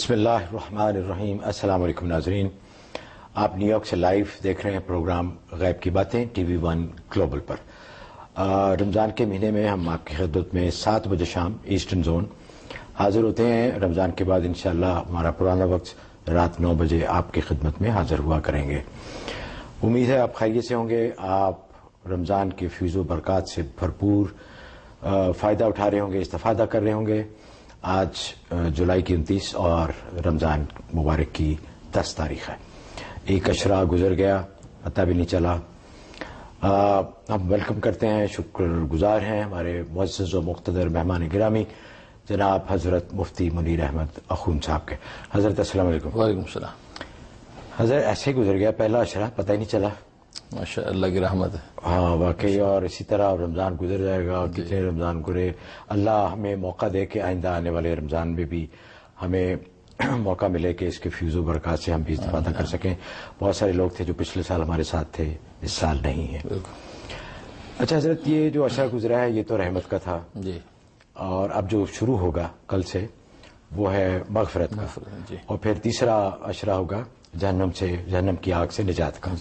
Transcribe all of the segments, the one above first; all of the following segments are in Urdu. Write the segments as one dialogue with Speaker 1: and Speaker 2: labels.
Speaker 1: بسم اللہ الرحمن الرحیم۔ السلام علیکم ناظرین، آپ نیو یارک سے لائیو دیکھ رہے ہیں پروگرام غیب کی باتیں ٹی وی ون گلوبل پر۔ رمضان کے مہینے میں ہم آپ کی خدمت میں 7 بجے شام ایسٹرن زون حاضر ہوتے ہیں۔ رمضان کے بعد انشاءاللہ ہمارا پرانا وقت رات 9 بجے آپ کی خدمت میں حاضر ہوا کریں گے۔ امید ہے آپ خیریت سے ہوں گے، آپ رمضان کے فیض و برکات سے بھرپور فائدہ اٹھا رہے ہوں گے، استفادہ کر رہے ہوں گے۔ آج جولائی کی 29 اور رمضان مبارک کی 10 تاریخ ہے۔ ایک اشرا گزر گیا، پتہ بھی نہیں چلا۔ ہم ویلکم کرتے ہیں، شکر گزار ہیں ہمارے معزز و مقتدر مہمان گرامی جناب حضرت مفتی منیر احمد اخون صاحب کے۔ حضرت السلام علیکم۔
Speaker 2: وعلیکم السلام۔
Speaker 1: حضرت ایسے گزر گیا پہلا اشرا، پتہ ہی نہیں چلا۔
Speaker 2: ماشاء اللہ کی رحمت ہے۔
Speaker 1: ہاں واقعی، اور اسی طرح رمضان گزر جائے گا، کتنے رمضان گزرے۔ اللہ ہمیں موقع دے کہ آئندہ آنے والے رمضان میں بھی ہمیں موقع ملے کہ اس کے فیض و برکات سے ہم بھی استفادہ کر سکیں۔ بہت سارے لوگ تھے جو پچھلے سال ہمارے ساتھ تھے، اس سال نہیں ہیں۔ اچھا حضرت، یہ جو اشرا گزرا ہے یہ تو رحمت کا تھا
Speaker 2: جی،
Speaker 1: اور اب جو شروع ہوگا کل سے وہ ہے مغفرت کا،
Speaker 2: جی،
Speaker 1: اور پھر تیسرا اشرا ہوگا جہنم کی آگ سے نجات کا۔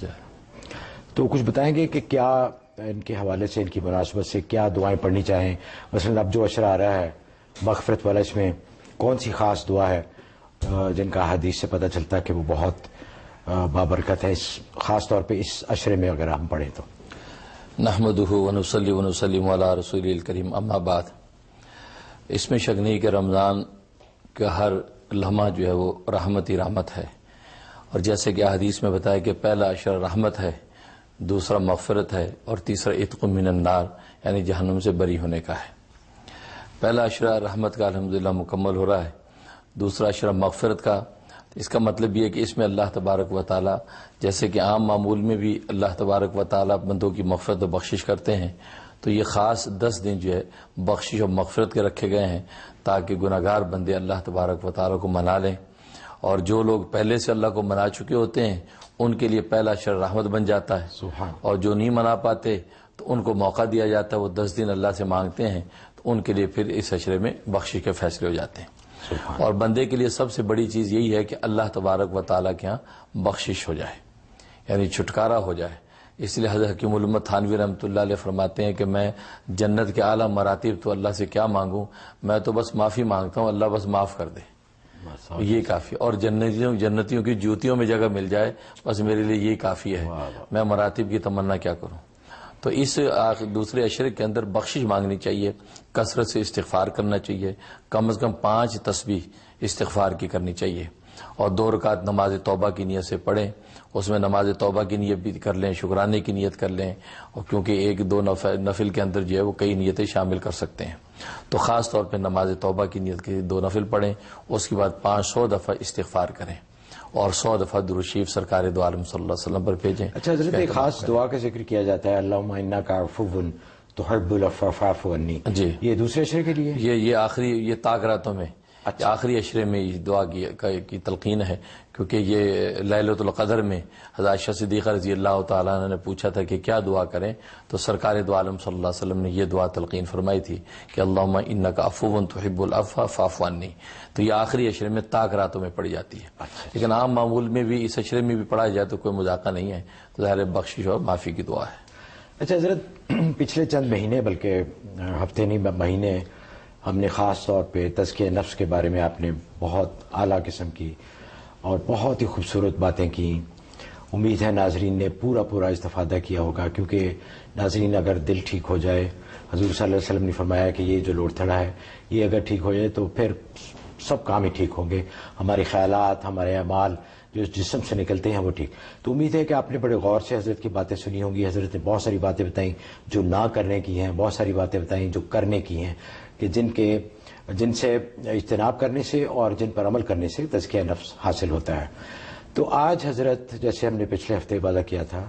Speaker 1: تو کچھ بتائیں گے کہ کیا ان کے حوالے سے، ان کی مناسبت سے کیا دعائیں پڑھنی چاہیں؟ مثلا اب جو اشرا آ رہا ہے مغفرت والا، اس میں کون سی خاص دعا ہے جن کا حدیث سے پتہ چلتا ہے کہ وہ بہت بابرکت ہے، خاص طور پہ اس اشرے میں اگر ہم پڑھیں تو؟
Speaker 2: نحمدہ ونصلی ونسلم علی رسول الکریم، اما بعد۔ اس میں شک نہیں کہ رمضان کا ہر لمحہ جو ہے وہ رحمت ہی رحمت ہے، اور جیسے کہ حدیث میں بتایا کہ پہلا اشرا رحمت ہے، دوسرا مغفرت ہے، اور تیسرا عتق من النار یعنی جہنم سے بری ہونے کا ہے۔ پہلا اشرا رحمت کا الحمدللہ مکمل ہو رہا ہے، دوسرا اشرا مغفرت کا۔ اس کا مطلب یہ ہے کہ اس میں اللہ تبارک و تعالی، جیسے کہ عام معمول میں بھی اللہ تبارک و تعالی بندوں کی مغفرت و بخشش کرتے ہیں، تو یہ خاص 10 دن جو ہے بخشش اور مغفرت کے رکھے گئے ہیں تاکہ گناہگار بندے اللہ تبارک و تعالی کو منا لیں، اور جو لوگ پہلے سے اللہ کو منا چکے ہوتے ہیں ان کے لیے پہلا اشرا رحمت بن جاتا ہے، اور جو نہیں منا پاتے تو ان کو موقع دیا جاتا ہے، وہ 10 دن اللہ سے مانگتے ہیں تو ان کے لیے پھر اس اشرے میں بخشش کے فیصلے ہو جاتے ہیں۔ اور بندے کے لیے سب سے بڑی چیز یہی ہے کہ اللہ تبارک و تعالیٰ کے ہاں بخشش ہو جائے، یعنی چھٹکارا ہو جائے۔ اس لیے حضرت حکیم الامت تھانوی رحمۃ اللہ علیہ فرماتے ہیں کہ میں جنت کے اعلیٰ مراتب تو اللہ سے کیا مانگوں، میں تو بس معافی مانگتا ہوں، اللہ بس معاف کر دے، یہ کافی۔ اور جنتیوں کی جوتیوں میں جگہ مل جائے بس میرے لیے یہ کافی ہے، میں مراتب کی تمنا کیا کروں۔ تو اس دوسرے اشرے کے اندر بخشش مانگنی چاہیے، کثرت سے استغفار کرنا چاہیے، کم از کم 5 تسبیح استغفار کی کرنی چاہیے، اور 2 رکعت نماز توبہ کی نیت سے پڑھیں۔ اس میں نماز توبہ کی نیت بھی کر لیں، شکرانے کی نیت کر لیں، اور کیونکہ 1-2 نفل کے اندر جو ہے وہ کئی نیتیں شامل کر سکتے ہیں، تو خاص طور پہ نماز توبہ کی نیت کے 2 نفل پڑھیں، اس کے بعد 500 دفعہ استغفار کریں، اور 100 دفعہ درود شریف سرکار دو عالم صلی اللہ علیہ وسلم پر بھیجیں۔
Speaker 1: اچھا حضرت، ایک خاص دعا کا ذکر کیا جاتا ہے، اللہم انک عفو تحب العفو فاعف عنی،
Speaker 2: جی،
Speaker 1: یہ دوسرے اشرے کے لیے؟
Speaker 2: یہ آخری، یہ طاق راتوں میں، آخری اشرے میں یہ دعا کی تلقین ہے، کیونکہ یہ لیلۃ القدر میں حضرت عائشہ صدیقہ رضی اللہ تعالیٰ عنہ نے پوچھا تھا کہ کیا دعا کریں، تو سرکار دو عالم صلی اللہ علیہ وسلم نے یہ دعا تلقین فرمائی تھی کہ اللہم انک عفو تحب العفو فاعف عنی، تو یہ آخری اشرے میں طاق راتوں میں پڑھی جاتی ہے۔ لیکن عام معمول میں بھی اس اشرے میں بھی پڑھا جائے تو کوئی مذاقہ نہیں ہے، تو ظاہر بخشش اور معافی کی دعا ہے۔
Speaker 1: اچھا حضرت، پچھلے چند مہینے، بلکہ ہفتے نہیں مہینے، ہم نے خاص طور پہ تزکیہ نفس کے بارے میں آپ نے بہت اعلیٰ قسم کی اور بہت ہی خوبصورت باتیں کی۔ امید ہے ناظرین نے پورا استفادہ کیا ہوگا، کیونکہ ناظرین اگر دل ٹھیک ہو جائے، حضور صلی اللہ علیہ وسلم نے فرمایا کہ یہ جو لوڑ تھڑا ہے یہ اگر ٹھیک ہو جائے تو پھر سب کام ہی ٹھیک ہوں گے، ہمارے خیالات، ہمارے اعمال جو جسم سے نکلتے ہیں وہ ٹھیک۔ تو امید ہے کہ آپ نے بڑے غور سے حضرت کی باتیں سنی ہوں گی۔ حضرت نے بہت ساری باتیں بتائیں جو نہ کرنے کی ہیں، بہت ساری باتیں بتائیں جو کرنے کی ہیں، کہ جن سے اجتناب کرنے سے اور جن پر عمل کرنے سے تزکیہ نفس حاصل ہوتا ہے۔ تو آج حضرت، جیسے ہم نے پچھلے ہفتے وعدہ کیا تھا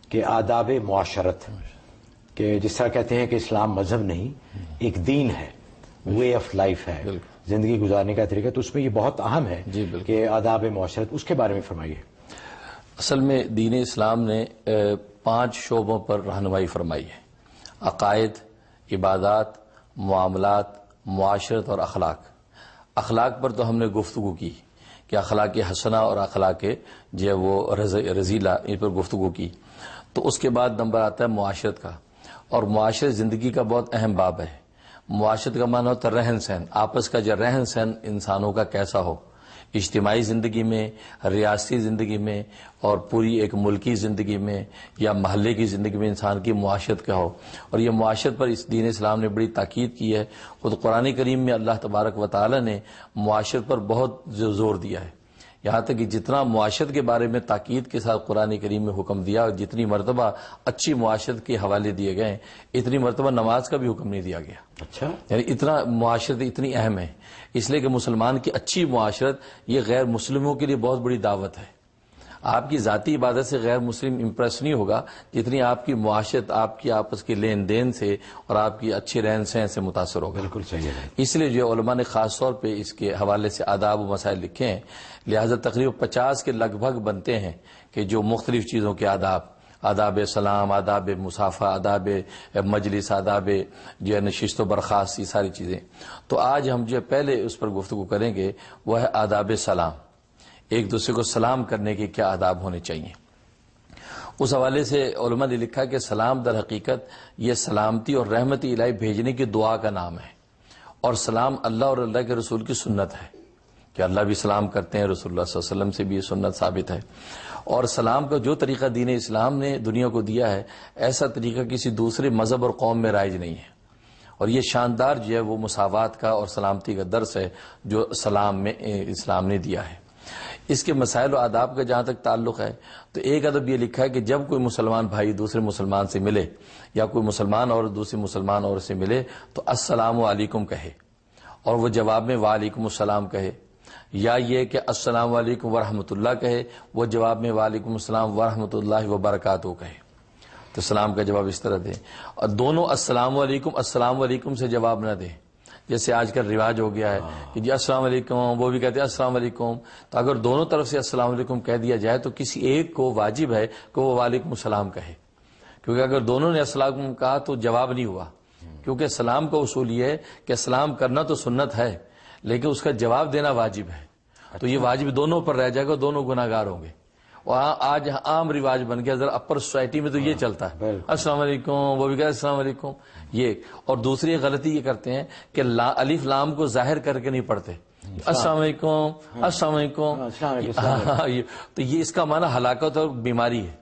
Speaker 1: کہ آداب معاشرت، کہ جس طرح کہتے ہیں کہ اسلام مذہب نہیں، ایک دین ہے، وے آف لائف ہے، زندگی گزارنے کا طریقہ، تو اس میں یہ بہت اہم ہے کہ آداب معاشرت، اس کے بارے میں فرمائیے۔
Speaker 2: اصل میں دین اسلام نے 5 شعبوں پر رہنمائی فرمائی ہے: عقائد، عبادات، معاملات، معاشرت اور اخلاق۔ اخلاق پر تو ہم نے گفتگو کی کہ اخلاق حسنہ اور اخلاق جو ہے وہ رذیلہ ان پر گفتگو کی. تو اس کے بعد نمبر آتا ہے معاشرت کا، اور معاشرت زندگی کا بہت اہم باب ہے. معاشرت کا معنی ہوتا ہے رہن سہن، آپس کا جو رہن سہن انسانوں کا کیسا ہو، اجتماعی زندگی میں، ریاستی زندگی میں، اور پوری ایک ملکی زندگی میں یا محلے کی زندگی میں انسان کی معاشرت کیا ہو. اور یہ معاشرت پر اس دین اسلام نے بڑی تاکید کی ہے. خود قرآن کریم میں اللہ تبارک و تعالی نے معاشرت پر بہت زور دیا ہے، یہاں تک کہ جتنا معاشرت کے بارے میں تاکید کے ساتھ قرآن کریم میں حکم دیا، اور جتنی مرتبہ اچھی معاشرت کے حوالے دیے گئے اتنی مرتبہ نماز کا بھی حکم نہیں دیا گیا.
Speaker 1: اچھا،
Speaker 2: یعنی اتنا معاشرت اتنی اہم ہے، اس لیے کہ مسلمان کی اچھی معاشرت یہ غیر مسلموں کے لیے بہت بڑی دعوت ہے. آپ کی ذاتی عبادت سے غیر مسلم امپریس نہیں ہوگا جتنی آپ کی معاشرت آپ کی آپس کے لین دین سے اور آپ کی اچھے رہن سہن سے متاثر ہوگا.
Speaker 1: بالکل صحیح ہے.
Speaker 2: اس لیے جو علماء نے خاص طور پہ اس کے حوالے سے آداب و مسائل لکھے ہیں، لہذا تقریباً 50 کے لگ بھگ بنتے ہیں کہ جو مختلف چیزوں کے آداب سلام، آداب مصافحہ، آداب مجلس، آداب جو ہے نشست و برخاست، یہ ساری چیزیں. تو آج ہم جو پہلے اس پر گفتگو کریں گے وہ ہے آداب سلام، ایک دوسرے کو سلام کرنے کے کیا آداب ہونے چاہیے. اس حوالے سے علماء نے لکھا کہ سلام در حقیقت یہ سلامتی اور رحمتی الہی بھیجنے کی دعا کا نام ہے، اور سلام اللہ اور اللہ کے رسول کی سنت ہے کہ اللہ بھی سلام کرتے ہیں، رسول اللہ صلی اللہ علیہ وسلم سے بھی یہ سنت ثابت ہے. اور سلام کا جو طریقہ دین اسلام نے دنیا کو دیا ہے ایسا طریقہ کسی دوسرے مذہب اور قوم میں رائج نہیں ہے. اور یہ شاندار جو ہے وہ مساوات کا اور سلامتی کا درس ہے جو سلام میں اسلام نے دیا ہے. اس کے مسائل و آداب کا جہاں تک تعلق ہے تو ایک ادب یہ لکھا ہے کہ جب کوئی مسلمان بھائی دوسرے مسلمان سے ملے یا کوئی مسلمان اور دوسرے مسلمان اور سے ملے تو السلام علیکم کہے، اور وہ جواب میں وعلیکم السلام کہے، یا یہ کہ السلام علیکم ورحمۃ اللہ کہے، وہ جواب میں وعلیکم السلام ورحمۃ اللہ وبرکاتہ کہے. تو سلام کا جواب اس طرح دیں، اور دونوں السلام علیکم سے جواب نہ دیں. جیسے آج کل رواج ہو گیا ہے کہ جی السلام علیکم، وہ بھی کہتے ہیں السلام علیکم. تو اگر دونوں طرف سے السلام علیکم کہہ دیا جائے تو کسی ایک کو واجب ہے کہ وہ وعلیکم السلام کہے، کیونکہ اگر دونوں نے السلام علیکم کہا تو جواب نہیں ہوا. کیونکہ سلام کا اصول یہ ہے کہ سلام کرنا تو سنت ہے لیکن اس کا جواب دینا واجب ہے. تو یہ واجب دونوں پر رہ جائے گا، دونوں گناہگار ہوں گے. اور آج عام رواج بن گیا، ذرا اپر سوسائٹی میں تو یہ چلتا ہے السلام علیکم، وہ بھی کہتے ہیں السلام علیکم. یہ اور دوسری غلطی یہ کرتے ہیں کہ الف لام کو ظاہر کر کے نہیں پڑھتے، السلام علیکم السلام علیکم. تو یہ اس کا معنی ہلاکت اور بیماری ہے.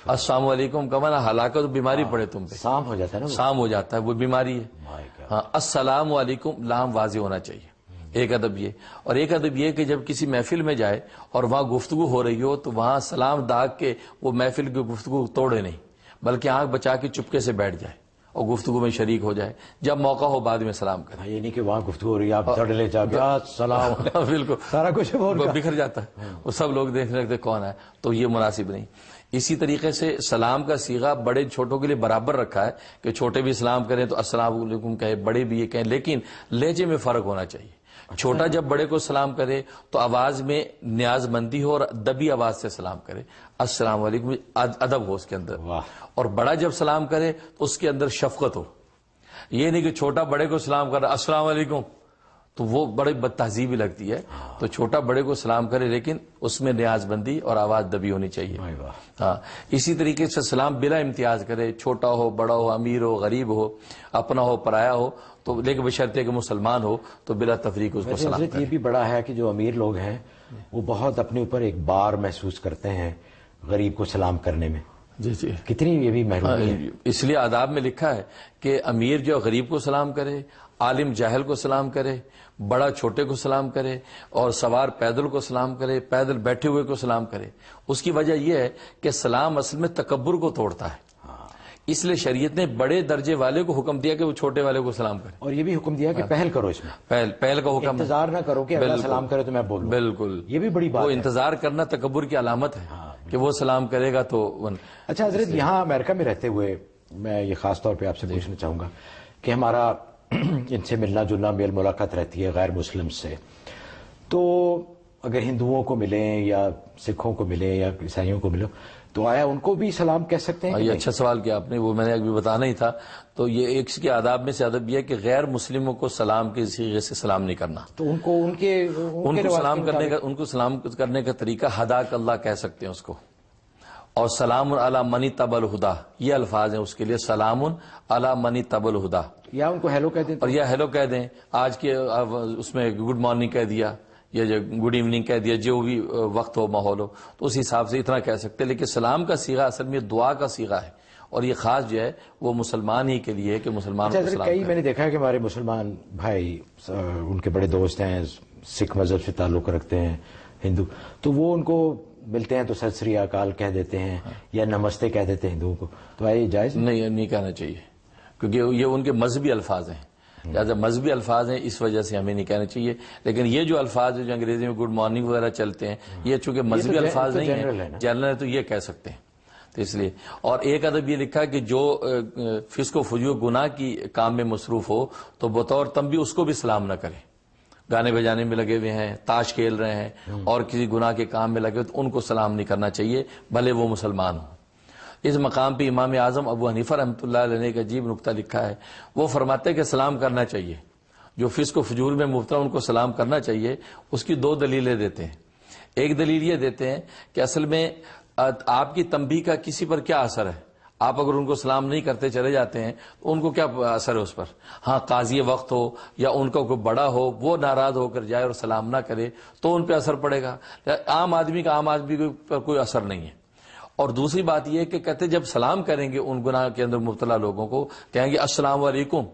Speaker 2: السلام علیکم کا معنی ہلاکت اور بیماری پڑے تم پہ،
Speaker 1: سام ہو جاتا ہے نا،
Speaker 2: سام ہو جاتا ہے، وہ بیماری ہے. ہاں السلام علیکم لام واضح ہونا چاہیے. ایک ادب یہ، اور ایک ادب یہ کہ جب کسی محفل میں جائے اور وہاں گفتگو ہو رہی ہو تو وہاں سلام داغ کے وہ محفل کی گفتگو توڑے نہیں، بلکہ آنکھ بچا کے چپکے سے بیٹھ جائے اور گفتگو میں شریک ہو جائے. جب موقع ہو بعد میں سلام کرے.
Speaker 1: یہ نہیں کہ وہاں گفتگو ہو رہی ہے آپ دڑلے جا کے السلام
Speaker 2: بالکل
Speaker 1: سارا کچھ
Speaker 2: بکھر جاتا ہے، وہ سب لوگ دیکھنے لگتے کون ہے، تو یہ مناسب نہیں. اسی طریقے سے سلام کا صیغہ بڑے چھوٹوں کے لیے برابر رکھا ہے کہ چھوٹے بھی سلام کریں تو السلام علیکم کہے، بڑے بھی یہ کہیں، لیکن لہجے میں فرق ہونا چاہیے. چھوٹا جب بڑے کو سلام کرے تو آواز میں نیاز مندی ہو اور دبی آواز سے سلام کرے، السلام علیکم، ادب ہو اس کے اندر. اور بڑا جب سلام کرے تو اس کے اندر شفقت ہو. یہ نہیں کہ چھوٹا بڑے کو سلام کر رہا السلام علیکم تو وہ بڑی بد تہذیبی لگتی ہے. تو چھوٹا بڑے کو سلام کرے لیکن اس میں نیاز بندی اور آواز دبی ہونی چاہیے. ہاں اسی طریقے سے سلام بلا امتیاز کرے، چھوٹا ہو بڑا ہو امیر ہو غریب ہو اپنا ہو پرایا ہو، تو لیکن بشرطے کہ مسلمان ہو تو بلا تفریق اس کو سلام کرے.
Speaker 1: یہ بھی بڑا ہے کہ جو امیر لوگ ہیں وہ بہت اپنے اوپر ایک بار محسوس کرتے ہیں غریب کو سلام کرنے میں.
Speaker 2: جی جی
Speaker 1: کتنی یہ بھی محرومی ہے.
Speaker 2: اس لیے آداب میں لکھا ہے کہ امیر جو غریب کو سلام کرے، عالم جاہل کو سلام کرے، بڑا چھوٹے کو سلام کرے، اور سوار پیدل کو سلام کرے، پیدل بیٹھے ہوئے کو سلام کرے. اس کی وجہ یہ ہے کہ سلام اصل میں تکبر کو توڑتا ہے، اس لیے شریعت نے بڑے درجے والے کو حکم دیا کہ وہ چھوٹے والے کو سلام کرے. اور
Speaker 1: یہ بھی حکم دیا کہ پہل کرو، اس میں
Speaker 2: پہل کا حکم،
Speaker 1: انتظار نہ کرو کہ اگلا سلام کرے تو میں بولوں.
Speaker 2: بالکل
Speaker 1: یہ بھی بڑی بات
Speaker 2: ہے. وہ انتظار کرنا تکبر کی علامت ہے کہ وہ سلام کرے گا تو.
Speaker 1: اچھا حضرت، یہاں امریکہ میں رہتے ہوئے میں یہ خاص طور پہ آپ سے پوچھنا چاہوں گا کہ ہمارا ان سے ملنا جلنا میل ملاقات رہتی ہے غیر مسلم سے، تو اگر ہندوؤں کو ملیں یا سکھوں کو ملیں یا عیسائیوں کو ملو تو آیا ان کو بھی سلام کہہ سکتے ہیں؟
Speaker 2: یہ اچھا سوال کیا آپ نے، وہ میں نے ابھی بتانا ہی تھا. تو یہ ایک کے آداب میں سے ادب یہ ہے کہ غیر مسلموں کو سلام کے صیغے سے سلام نہیں کرنا.
Speaker 1: تو ان کو
Speaker 2: سلام کرنے کا طریقہ حداک اللہ کہہ سکتے ہیں اس کو. اور سلام علی من تبع الہدی، یہ الفاظ ہیں اس کے لیے، سلام علی من تبع الہدی.
Speaker 1: یا ان کو ہیلو کہہ دیں،
Speaker 2: اور یا ہیلو کہہ دیں. آج کے اس میں گڈ مارننگ کہہ دیا یا گڈ ایوننگ کہہ دیا، جو بھی وقت ہو ماحول ہو تو اس حساب سے اتنا کہہ سکتے. لیکن سلام کا صیغہ اصل میں دعا کا صیغہ ہے، اور یہ خاص جو ہے وہ مسلمان ہی کے لیے ہے کہ مسلمان کو سلام
Speaker 1: کئی میں نے دیکھا ہے کہ ہمارے مسلمان بھائی، ان کے بڑے دوست ہیں، سکھ مذہب سے تعلق رکھتے ہیں، ہندو، تو وہ ان کو ملتے ہیں تو سر سری اکال کہہ دیتے ہیں یا نمستے کہہ دیتے ہیں ہندوؤں کو. تو آئے یہ جائز
Speaker 2: نہیں کہنا چاہیے، کیونکہ یہ ان کے مذہبی الفاظ ہیں. لہٰذا مذہبی الفاظ ہیں، اس وجہ سے ہمیں نہیں کہنا چاہیے. لیکن یہ جو الفاظ جو انگریزی میں گڈ مارننگ وغیرہ چلتے ہیں، یہ چونکہ مذہبی الفاظ نہیں ہیں، جنرل ہے، تو یہ کہہ سکتے ہیں. تو اس لیے. اور ایک ادب یہ لکھا کہ جو فسق و فجور گناہ کی کام میں مصروف ہو تو بطور تنبیہ اس کو بھی سلام نہ کرے. گانے بجانے میں لگے ہوئے ہیں، تاش کھیل رہے ہیں اور کسی گناہ کے کام میں لگے ہوئے تو ان کو سلام نہیں کرنا چاہیے، بھلے وہ مسلمان ہوں. اس مقام پہ امام اعظم ابو حنیفہ رحمۃ اللہ علیہ نے ایک عجیب نکتہ لکھا ہے. وہ فرماتے ہیں کہ سلام کرنا چاہیے، جو فسق و فجور میں مبتلا ان کو سلام کرنا چاہیے. اس کی دو دلیلیں دیتے ہیں. ایک دلیل یہ دیتے ہیں کہ اصل میں آپ کی تنبیہ کا کسی پر کیا اثر ہے. آپ اگر ان کو سلام نہیں کرتے چلے جاتے ہیں تو ان کو کیا اثر ہے اس پر. ہاں قاضی وقت ہو یا ان کا کوئی بڑا ہو، وہ ناراض ہو کر جائے اور سلام نہ کرے تو ان پہ اثر پڑے گا. عام آدمی پر کوئی اثر نہیں ہے. اور دوسری بات یہ کہ کہتے جب سلام کریں گے ان گناہ کے اندر مبتلا لوگوں کو، کہیں گے السلام علیکم،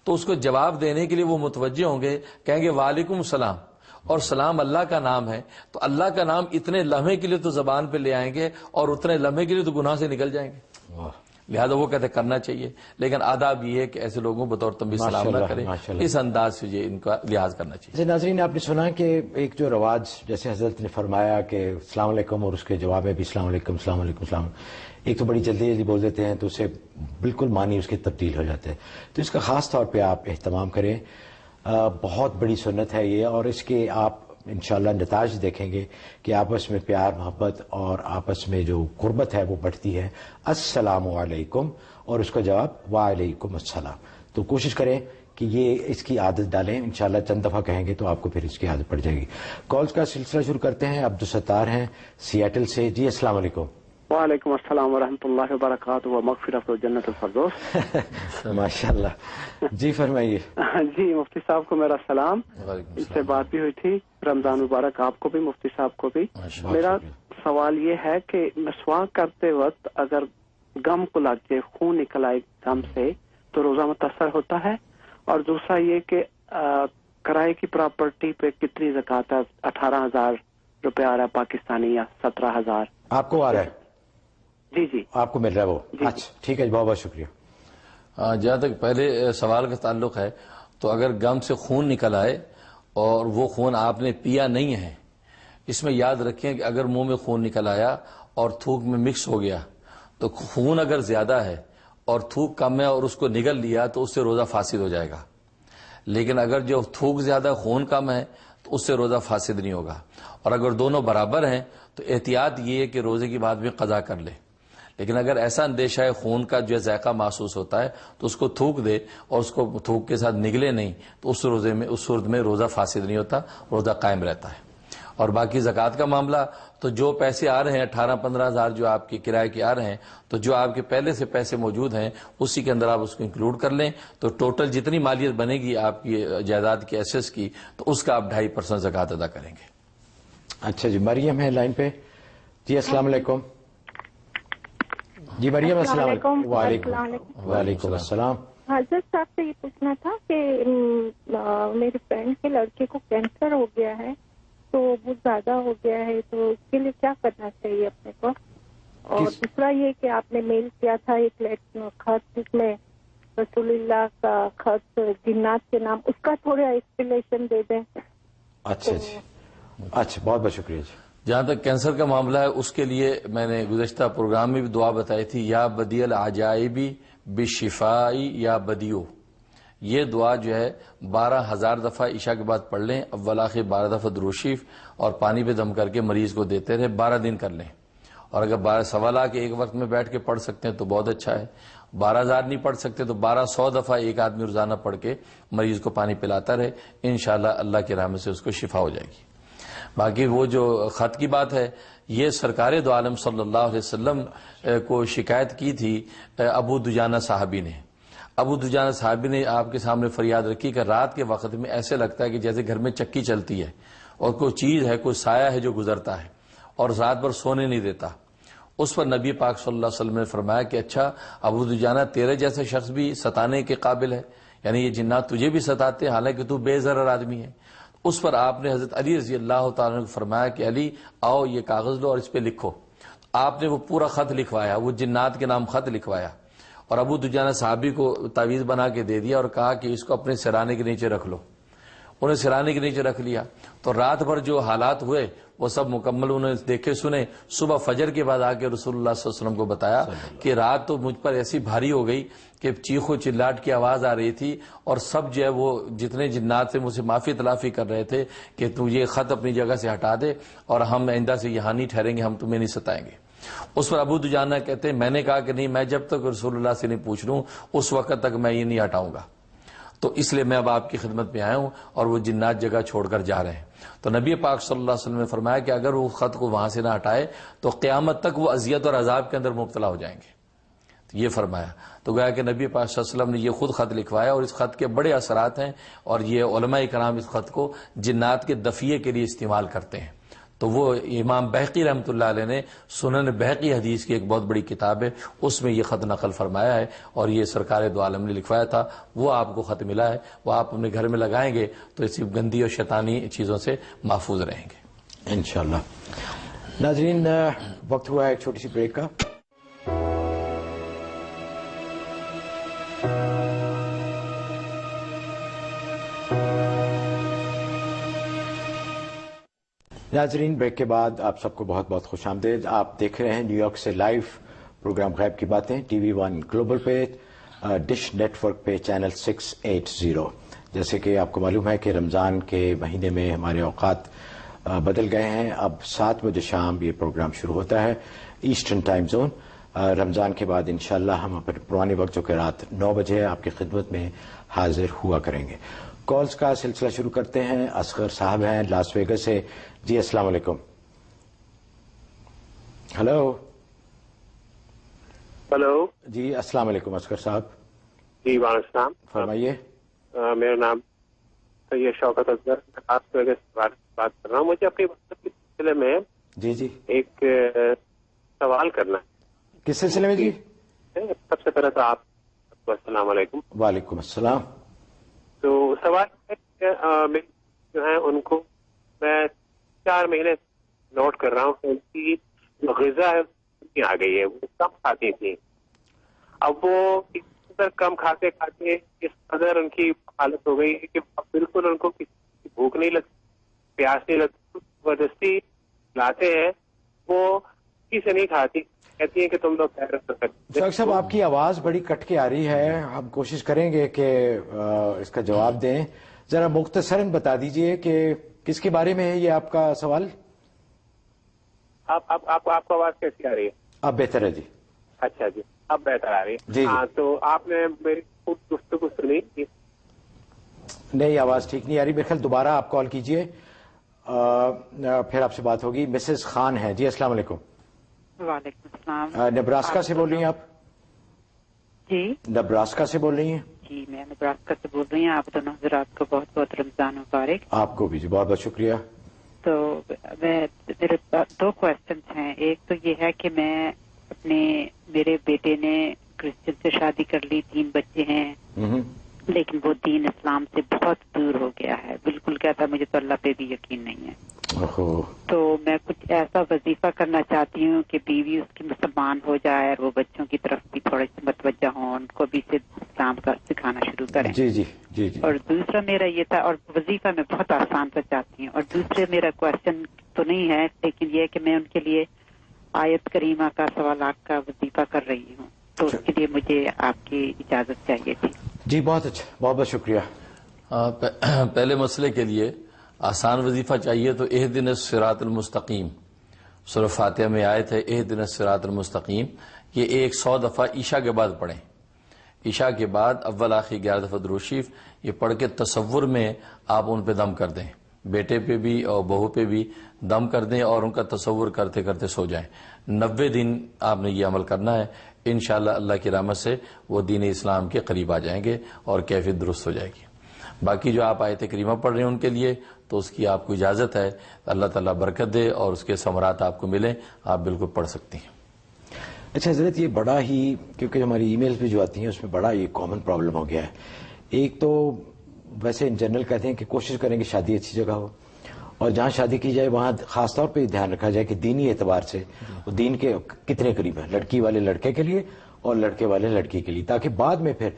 Speaker 2: تو اس کو جواب دینے کے لیے وہ متوجہ ہوں گے، کہیں گے وعلیکم السلام. اور سلام اللہ کا نام ہے، تو اللہ کا نام اتنے لمحے کے لیے تو زبان پہ لے آئیں گے اور اتنے لمحے کے لیے تو گناہ سے نکل جائیں گے. لہذا وہ کہتے کرنا چاہیے. لیکن آداب یہ ہے کہ ایسے لوگوں بطور تنبیہ سلام نہ کریں، اس انداز سے یہ ان کا لحاظ کرنا چاہیے.
Speaker 1: ناظرین، آپ نے سنا کہ ایک جو رواج جیسے حضرت نے فرمایا کہ السلام علیکم اور اس کے جواب میں بھی السلام علیکم السلام علیکم السلام، ایک تو بڑی جلدی بول دیتے ہیں تو اسے بالکل معنی اس کے تبدیل ہو جاتے ہیں. تو اس کا خاص طور پہ آپ اہتمام کریں. بہت بڑی سنت ہے یہ، اور اس کے آپ انشاءاللہ نتائج دیکھیں گے کہ آپس میں پیار محبت اور آپس میں جو قربت ہے وہ بڑھتی ہے. السلام علیکم اور اس کا جواب وعلیکم السلام. تو کوشش کریں کہ یہ اس کی عادت ڈالیں. انشاءاللہ چند دفعہ کہیں گے تو آپ کو پھر اس کی عادت پڑ جائے گی. کالز کا سلسلہ شروع کرتے ہیں. عبدالستار ہیں سیاٹل سے. جی السلام علیکم.
Speaker 3: وعلیکم السلام ورحمۃ اللہ وبرکاتہ و مغفرت و جنت الفردوس.
Speaker 1: ماشاء اللہ. جی فرمائیے.
Speaker 3: جی مفتی صاحب کو میرا سلام. اس سے بات بھی ہوئی تھی. رمضان مبارک آپ کو بھی، مفتی صاحب کو بھی. میرا سوال یہ ہے کہ مسواک کرتے وقت اگر گم کو لگ جائے، خون نکل آئے گم سے، تو روزہ متاثر ہوتا ہے؟ اور دوسرا یہ کہ کرائے کی پراپرٹی پہ کتنی زکوٰۃ ہے؟ 18,000 روپے آ رہا ہے پاکستانی یا 17,000
Speaker 1: آپ کو آ رہا ہے؟
Speaker 3: جی
Speaker 1: آپ کو مل رہا ہے وہ؟ اچھا ٹھیک ہے، بہت بہت شکریہ.
Speaker 2: جہاں تک پہلے سوال کا تعلق ہے تو اگر گم سے خون نکل آئے اور وہ خون آپ نے پیا نہیں ہے، اس میں یاد رکھیں کہ اگر منہ میں خون نکل آیا اور تھوک میں مکس ہو گیا تو خون اگر زیادہ ہے اور تھوک کم ہے اور اس کو نگل لیا تو اس سے روزہ فاسد ہو جائے گا. لیکن اگر جو تھوک زیادہ خون کم ہے تو اس سے روزہ فاسد نہیں ہوگا. اور اگر دونوں برابر ہیں تو احتیاط یہ ہے کہ روزے کی بعد میں قضا کر لے. لیکن اگر ایسا اندیشہ ہے خون کا جو ذائقہ محسوس ہوتا ہے تو اس کو تھوک دے اور اس کو تھوک کے ساتھ نگلے نہیں تو اس صورت میں روزہ فاسد نہیں ہوتا، روزہ قائم رہتا ہے. اور باقی زکوٰۃ کا معاملہ تو جو پیسے آ رہے ہیں 18-15 ہزار جو آپ کے کرائے کے آ رہے ہیں، تو جو آپ کے پہلے سے پیسے موجود ہیں اسی کے اندر آپ اس کو انکلوڈ کر لیں تو ٹوٹل جتنی مالیت بنے گی آپ کی جائیداد کی ایسیس کی تو اس کا آپ 2.5% زکوٰۃ ادا کریں گے.
Speaker 1: اچھا جی، مریم ہے لائن پہ. جی السلام علیکم. جی مریم السلام علیکم. وعلیکم السلام.
Speaker 4: حضرت صاحب سے یہ پوچھنا تھا کہ میرے فرینڈ کے لڑکے کو کینسر ہو گیا ہے تو وہ زیادہ ہو گیا ہے، تو اس کے لیے کیا کرنا چاہیے اپنے کو؟ اور دوسرا یہ کہ آپ نے میل کیا تھا ایک خط جس میں رسول اللہ کا خط جنات کے نام، اس کا تھوڑا ایکسپلینیشن دے دیں.
Speaker 1: اچھا جی، اچھا بہت بہت شکریہ جی.
Speaker 2: جہاں تک کینسر کا معاملہ ہے اس کے لیے میں نے گزشتہ پروگرام میں بھی دعا بتائی تھی، یا بدیع العجائبی بشفائی یا بدیو. یہ دعا جو ہے 12,000 دفعہ عشاء کے بعد پڑھ لیں، اول آخر 12 دفعہ درود شریف اور پانی پہ دم کر کے مریض کو دیتے رہے، 12 دن کر لیں. اور اگر 12 لاکھ ایک وقت میں بیٹھ کے پڑھ سکتے ہیں تو بہت اچھا ہے. 12,000 نہیں پڑھ سکتے تو 1200 دفعہ ایک آدمی روزانہ پڑھ کے مریض کو پانی پلاتا رہے, انشاءاللہ اللہ کی رحمت سے اس کو شفا ہو جائے گی. باقی وہ جو خط کی بات ہے, یہ سرکار دو عالم صلی اللہ علیہ وسلم کو شکایت کی تھی ابو دجانہ صحابی نے. ابو دجانہ صحابی نے آپ کے سامنے فریاد رکھی کہ رات کے وقت میں ایسے لگتا ہے کہ جیسے گھر میں چکی چلتی ہے اور کوئی چیز ہے, کوئی سایہ ہے جو گزرتا ہے اور رات بھر سونے نہیں دیتا. اس پر نبی پاک صلی اللہ علیہ وسلم نے فرمایا کہ اچھا ابو دجانہ تیرے جیسے شخص بھی ستانے کے قابل ہے, یعنی یہ جنات تجھے بھی ستاتے ہیں حالانکہ تو بے ضرر آدمی ہے. اس پر آپ نے حضرت علی رضی اللہ تعالیٰ نے فرمایا کہ علی آؤ یہ کاغذ لو اور اس پہ لکھو. آپ نے وہ پورا خط لکھوایا, وہ جنات کے نام خط لکھوایا اور ابو دجانہ صحابی کو تعویذ بنا کے دے دیا اور کہا کہ اس کو اپنے سرانے کے نیچے رکھ لو. انہیں سرانے کے نیچے رکھ لیا. تو رات بھر جو حالات ہوئے وہ سب مکمل انہیں دیکھے سنے. صبح فجر کے بعد آ کے رسول اللہ صلی اللہ علیہ وسلم کو بتایا کہ رات تو مجھ پر ایسی بھاری ہو گئی کہ چیخ و چلاٹ کی آواز آ رہی تھی اور سب جو ہے وہ جتنے جنات سے مجھ سے معافی تلافی کر رہے تھے کہ تو یہ خط اپنی جگہ سے ہٹا دے اور ہم آئندہ سے یہاں نہیں ٹھہریں گے, ہم تمہیں نہیں ستائیں گے. اس پر ابو دجانہ کہتے ہیں میں نے کہا کہ نہیں, میں جب تک رسول اللہ سے نہیں پوچھ لوں اس وقت تک میں یہ نہیں ہٹاؤں گا. تو اس لیے میں اب آپ کی خدمت میں آیا ہوں اور وہ جنات جگہ چھوڑ کر جا رہے ہیں. تو نبی پاک صلی اللہ علیہ وسلم نے فرمایا کہ اگر وہ خط کو وہاں سے نہ ہٹائے تو قیامت تک وہ اذیت اور عذاب کے اندر مبتلا ہو جائیں گے. تو یہ فرمایا. تو گویا کہ نبی پاک صلی اللہ علیہ وسلم نے یہ خود خط لکھوایا اور اس خط کے بڑے اثرات ہیں اور یہ علماء کرام اس خط کو جنات کے دفیے کے لیے استعمال کرتے ہیں. تو وہ امام بہقی رحمۃ اللہ علیہ نے سنن بہقی حدیث کی ایک بہت بڑی کتاب ہے, اس میں یہ خط نقل فرمایا ہے اور یہ سرکار دو عالم نے لکھوایا تھا. وہ آپ کو خط ملا ہے, وہ آپ اپنے گھر میں لگائیں گے تو اسی گندی اور شیطانی چیزوں سے محفوظ رہیں گے
Speaker 1: انشاءاللہ. ناظرین وقت ہوا ہے ایک چھوٹی سی بریک کا. ناظرین بریک کے بعد آپ سب کو بہت بہت خوش آمدید. آپ دیکھ رہے ہیں نیو یارک سے لائیو پروگرام غیب کی باتیں ٹی وی 1 گلوبل پہ, ڈش نیٹ ورک پہ چینل 680. جیسے کہ آپ کو معلوم ہے کہ رمضان کے مہینے میں ہمارے اوقات بدل گئے ہیں. اب 7 بجے شام یہ پروگرام شروع ہوتا ہے ایسٹرن ٹائم زون. رمضان کے بعد انشاءاللہ ہم اپنے پرانے وقت جو کہ رات 9 بجے آپ کی خدمت میں حاضر ہوا کریں گے. کالز کا سلسلہ شروع کرتے ہیں. اصغر صاحب ہیں لاس ویگس سے. جی السلام علیکم. ہلو.
Speaker 5: ہلو
Speaker 1: جی السلام علیکم اصغر صاحب.
Speaker 5: جی وعلیکم السلام.
Speaker 1: فرمائیے.
Speaker 5: میرا نام سید شوکت اصغر لاس ویگس سے بات کر رہا ہوں. مجھے اپنی بات کے سلسلے میں
Speaker 1: جی
Speaker 5: ایک سوال کرنا ہے.
Speaker 1: کس سلسلے میں جی؟
Speaker 5: سب سے پہلے تو آپ کو السلام علیکم.
Speaker 1: وعلیکم السلام.
Speaker 5: تو سوال ہے کہ جو ہے ان کو میں 4 مہینے نوٹ کر رہا ہوں کہ ان کی جو غذا ہے آ گئی ہے, وہ کم کھاتی تھی. اب وہ اس قدر کم کھاتے کھاتے اس قدر ان کی حالت ہو گئی ہے کہ بالکل ان کو کسی کی بھوک نہیں لگتی, پیاس نہیں لگتی. زبردستی لاتے ہیں, وہ کسی سے نہیں کھاتی, کہتی ہیں کہ تم لوگ خیر کر سکتے.
Speaker 1: شاہ صاحب آپ کی آواز بڑی کٹ کے آ رہی ہے, ہم کوشش کریں گے کہ اس کا جواب دیں. ذرا مختصراً بتا دیجئے کہ کس کے بارے میں ہے یہ آپ کا سوال؟
Speaker 5: آپ کو آواز کیسی آ رہی ہے؟
Speaker 1: اب بہتر ہے جی.
Speaker 5: اچھا جی, اب بہتر آ رہی ہے.
Speaker 1: جی
Speaker 5: ہاں, تو آپ نے میری خود گفتگو سنی؟
Speaker 1: نہیں, آواز ٹھیک نہیں آ رہی. میرے خیال دوبارہ آپ کال کیجئے, پھر آپ سے بات ہوگی. مسز خان ہے. جی السلام علیکم.
Speaker 6: وعلیکم السلام.
Speaker 1: نبراسکا سے بول رہی ہیں آپ؟
Speaker 6: جی
Speaker 1: نبراسکا سے بول رہی ہیں؟
Speaker 6: جی میں نبراسکا سے بول رہی ہوں. آپ دونوں حضرات کو بہت بہت رمضان مبارک.
Speaker 1: آپ کو بھی جی, بہت بہت شکریہ.
Speaker 6: تو میرے 2 کوشچنس ہیں. ایک تو یہ ہے کہ میرے بیٹے نے کرسچن سے شادی کر لی, 3 بچے ہیں, لیکن وہ دین اسلام سے بہت دور ہو گیا ہے. بالکل کہتا مجھے تو اللہ پہ بھی یقین نہیں ہے. تو میں کچھ ایسا وظیفہ کرنا چاہتی ہوں کہ بیوی اس کی مسلمان ہو جائے اور وہ بچوں کی طرف بھی تھوڑے سے متوجہ ہوں, ان کو بھی اسلام کا سکھانا شروع کریں.
Speaker 1: جی جی جی جی.
Speaker 6: اور دوسرا میرا یہ تھا, اور وظیفہ میں بہت آسان سا چاہتی ہوں. اور دوسرے میرا کوشچن تو نہیں ہے, لیکن یہ کہ میں ان کے لیے آیت کریمہ کا سوالات کا وظیفہ کر رہی ہوں, تو اس کے لیے مجھے آپ کی اجازت چاہیے تھی.
Speaker 1: جی بہت اچھا, بہت بہت شکریہ.
Speaker 2: پہلے مسئلے کے لیے آسان وظیفہ چاہیے تو اہدنا الصراط المستقیم, سورہ فاتحہ میں آیت ہے اہدنا الصراط المستقیم، یہ 100 دفعہ عشاء کے بعد پڑھیں. عشاء کے بعد اول آخر 11 دفعہ درود شریف یہ پڑھ کے تصور میں آپ ان پہ دم کر دیں، بیٹے پہ بھی اور بہو پہ بھی دم کر دیں اور ان کا تصور کرتے کرتے سو جائیں. 90 دن آپ نے یہ عمل کرنا ہے. انشاءاللہ اللہ کی رحمت سے وہ دین اسلام کے قریب آ جائیں گے اور کیفیت درست ہو جائے گی. باقی جو آپ آیت کریمہ پڑھ رہے ہیں ان کے لیے تو اس کی آپ کو اجازت ہے، اللہ تعالیٰ برکت دے اور اس کے ثمرات آپ کو ملیں، آپ بالکل پڑھ سکتی ہیں.
Speaker 1: اچھا حضرت، یہ بڑا ہی، کیونکہ ہماری ای میلز پہ جو آتی ہیں اس میں بڑا ہی کامن پرابلم ہو گیا ہے. ایک تو ویسے ان جنرل کہتے ہیں کہ کوشش کریں کہ شادی اچھی جگہ ہو، اور جہاں شادی کی جائے وہاں خاص طور پہ دھیان رکھا جائے کہ دینی اعتبار سے وہ دین کے کتنے قریب ہیں، لڑکی والے لڑکے کے لیے اور لڑکے والے لڑکی کے لیے، تاکہ بعد میں پھر،